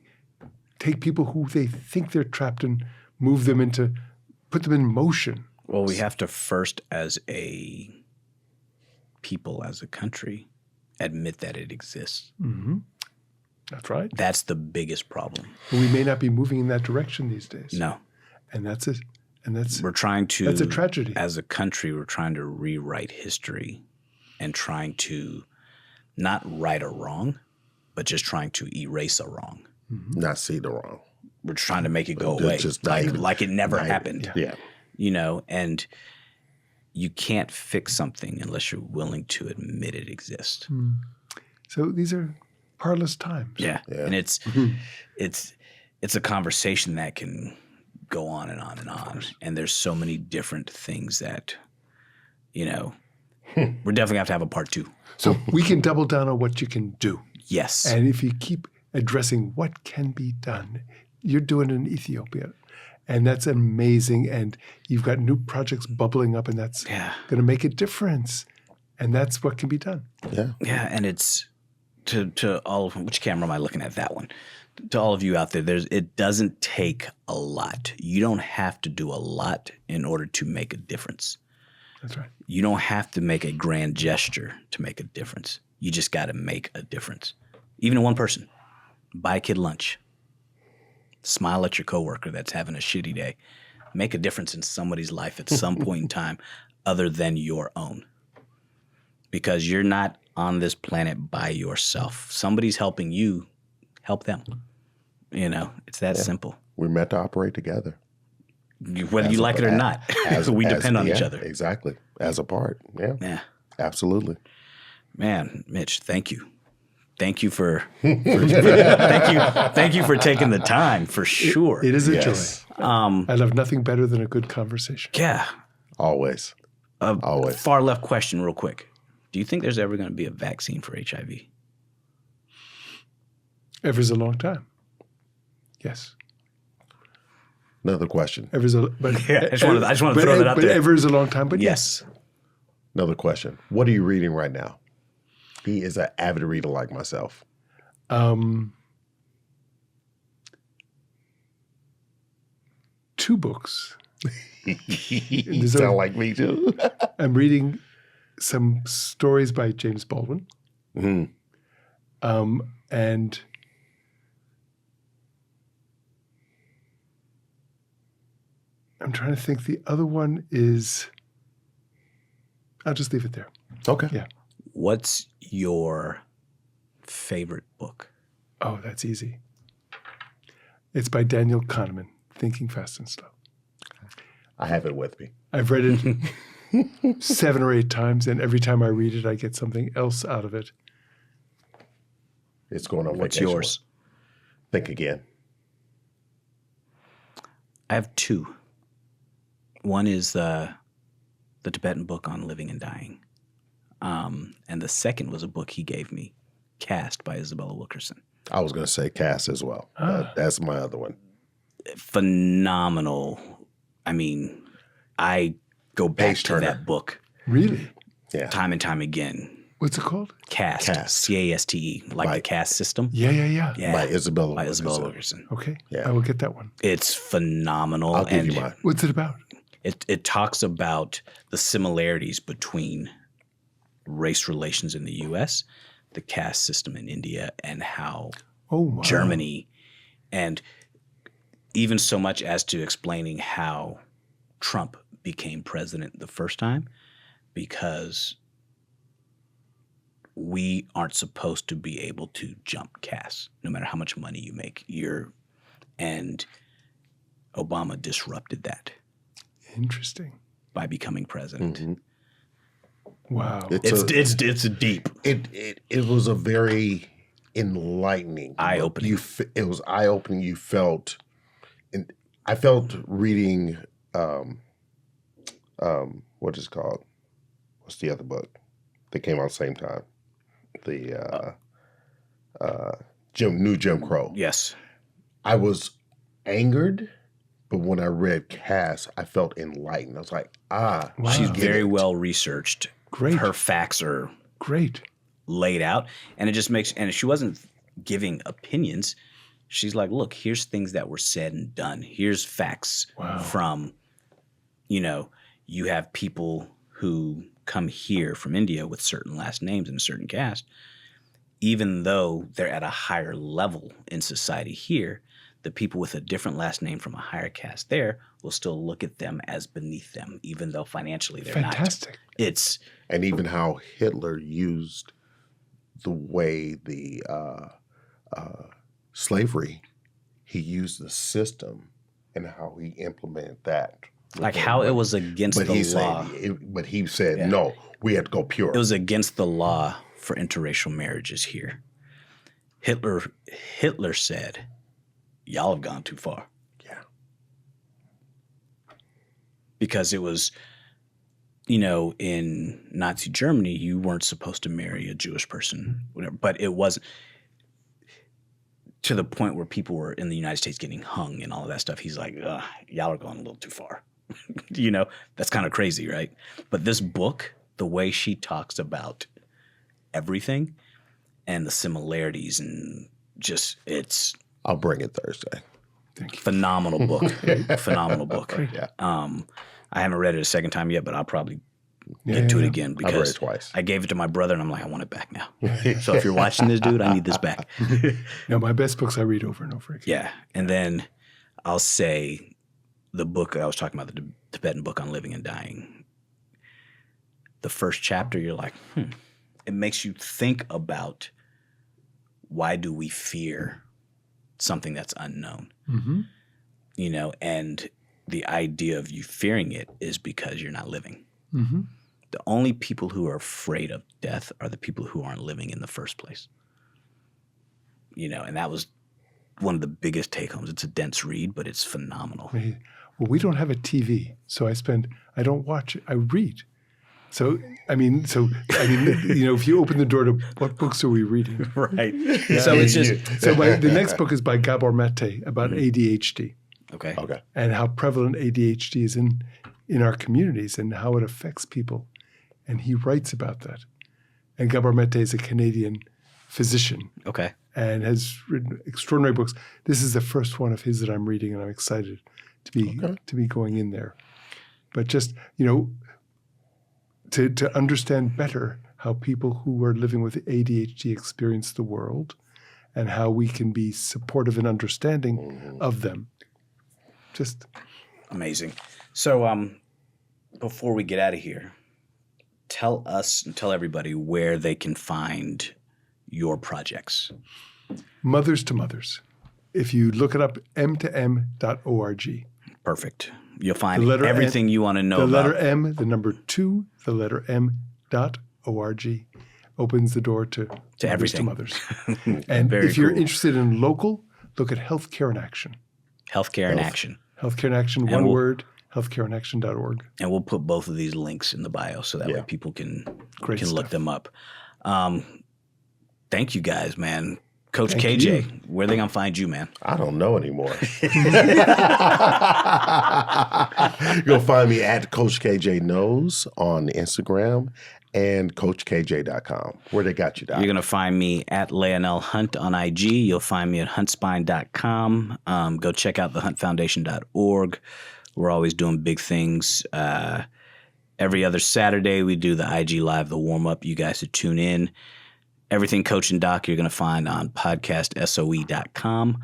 take people who they think they're trapped and put them in motion?
Well, we have to first, as a people, as a country, admit that it exists.
That's right.
That's the biggest problem.
But we may not be moving in that direction these days.
No.
And that's it. And that's a tragedy.
As a country, we're trying to rewrite history and trying to not right a wrong, but just trying to erase a wrong.
Not see the wrong.
We're trying to make it go away, like it never happened.
Yeah.
And you can't fix something unless you're willing to admit it exists.
So these are parlous times.
Yeah. And it's a conversation that can go on and on and on. And there's so many different things that, we're definitely have to have a part 2.
So we can double down on what you can do.
Yes.
And if you keep addressing what can be done, you're doing it in Ethiopia. And that's amazing. And you've got new projects bubbling up, and that's going to make a difference. And that's what can be done.
Yeah.
Yeah. And it's to all of which camera am I looking at? That one. To all of you out there, it doesn't take a lot. You don't have to do a lot in order to make a difference.
That's right.
You don't have to make a grand gesture to make a difference. You just got to make a difference. Even one person. Buy a kid lunch. Smile at your coworker that's having a shitty day. Make a difference in somebody's life at some point in time other than your own. Because you're not on this planet by yourself. Somebody's helping you, help them. It's that simple.
We're meant to operate together.
Whether you like it or not. We depend on each other.
Exactly. As a part. Yeah.
Yeah.
Absolutely.
Man, Mitch, thank you. Thank you for thank you for taking the time, for sure.
It is a joy. I love nothing better than a good conversation.
Yeah.
Always. Always.
Far left question real quick. Do you think there's ever going to be a vaccine for HIV?
Ever is a long time. Yes.
Another question.
I just want
to throw that out there.
Ever is a long time, but yes.
Another question. What are you reading right now? He is an avid reader like myself. 2 books. You sound like me too.
I'm reading some stories by James Baldwin. And I'm trying to think. The other one is, I'll just leave it there.
Okay.
Yeah.
What's your favorite book?
Oh, that's easy. It's by Daniel Kahneman, Thinking Fast and Slow.
I have it with me.
I've read it 7 or 8 times, and every time I read it, I get something else out of it.
It's going on
What's
vacation.
yours?
Think again.
I have 2. One is the Tibetan book on living and dying. And the second was a book he gave me, Caste by Isabella Wilkerson.
I was going to say Cass as well. That's my other one.
Phenomenal. I mean, I go back to that book.
Really?
Yeah.
Time and time again.
What's it called?
Caste. Caste. Like the caste system.
Yeah.
By Isabella
Wilkerson.
Okay.
Yeah.
I will get that one.
It's phenomenal.
I'll give you mine.
What's it about?
It talks about the similarities between race relations in the U.S., the caste system in India, and how Germany, and even so much as to explaining how Trump became president the first time, because we aren't supposed to be able to jump castes, no matter how much money you make. And Obama disrupted that.
Interesting.
By becoming president.
Mm-hmm.
Wow.
It's deep.
It was a very enlightening,
eye-opening.
It was eye-opening. You felt, and I felt reading, what is it called? What's the other book that came out at the same time? The New Jim Crow.
Yes.
I was angered, but when I read Cass, I felt enlightened. I was like, wow.
She's very well researched.
Great.
Her facts are
great
laid out, and it just makes. And she wasn't giving opinions. She's like, look, here's things that were said and done. Here's facts from, you have people who come here from India with certain last names and a certain caste, even though they're at a higher level in society here. The people with a different last name from a higher caste there will still look at them as beneath them, even though financially they're
fantastic.
Not.
And even how Hitler used the way the slavery, he used the system and how he implemented that.
Like how it was against the law.
But he said, no, we had to go pure.
It was against the law for interracial marriages here. Hitler said, y'all have gone too far.
Yeah.
Because it was, in Nazi Germany, you weren't supposed to marry a Jewish person, whatever. But it wasn't to the point where people were in the United States getting hung and all of that stuff. He's like, y'all are going a little too far. That's kind of crazy, right? But this book, the way she talks about everything and the similarities and just
I'll bring it Thursday.
Phenomenal book. Phenomenal book.
Yeah.
I haven't read it a second time yet, but I'll probably get to it again because
I've read it twice.
I gave it to my brother and I'm like, I want it back now. So if you're watching this, dude, I need this back.
No, my best books I read over and over again.
Yeah. And then I'll say the book I was talking about, the Tibetan book on living and dying. The first chapter, you're like, It makes you think about why do we fear something that's unknown, and the idea of you fearing it is because you're not living.
Mm-hmm.
The only people who are afraid of death are the people who aren't living in the first place. And that was one of the biggest take homes. It's a dense read, but it's phenomenal.
Well, we don't have a TV, so I don't watch it. I read. So, if you open the door to what books are we reading?
Right.
Yeah.
So it's just.
The next book is by Gabor Mate about ADHD.
Okay.
And how prevalent ADHD is in our communities and how it affects people. And he writes about that. And Gabor Mate is a Canadian physician.
Okay.
And has written extraordinary books. This is the first one of his that I'm reading, and I'm excited to be going in there. But just, to understand better how people who are living with ADHD experience the world and how we can be supportive and understanding of them. Just
amazing. So before we get out of here, tell us and tell everybody where they can find your projects.
Mothers to Mothers. If you look it up, m2m.org.
Perfect. You'll find everything you want to know about.
The letter M, the number 2, the letter M.org opens the door to
everything.
Mothers to Mothers. And if you're interested in local, look at Healthcare in Action.
Healthcare in Action.
Healthcare in Action, one word, healthcareinaction.org.
And we'll put both of these links in the bio so that way people can look them up. Thank you guys, man. Coach KJ, where are they going to find you, man?
I don't know anymore. You'll find me at Coach KJ Knows on Instagram and CoachKJ.com. Where they got you, Doc?
You're going to find me at Leonel Hunt on IG. You'll find me at huntspine.com. Go check out thehuntfoundation.org. We're always doing big things. Every other Saturday, we do the IG Live, the warm-up. You guys should tune in. Everything Coach and Doc you're going to find on podcastsoe.com.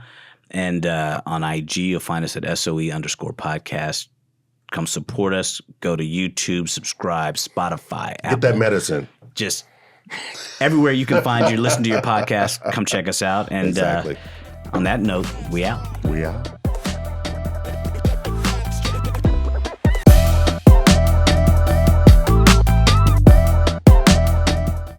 And on IG, you'll find us at SOE_podcast. Come support us. Go to YouTube, subscribe, Spotify, Apple.
Get that medicine.
Just everywhere you can find you, listen to your podcast, come check us out. And
exactly.
On that note, we out.
We out.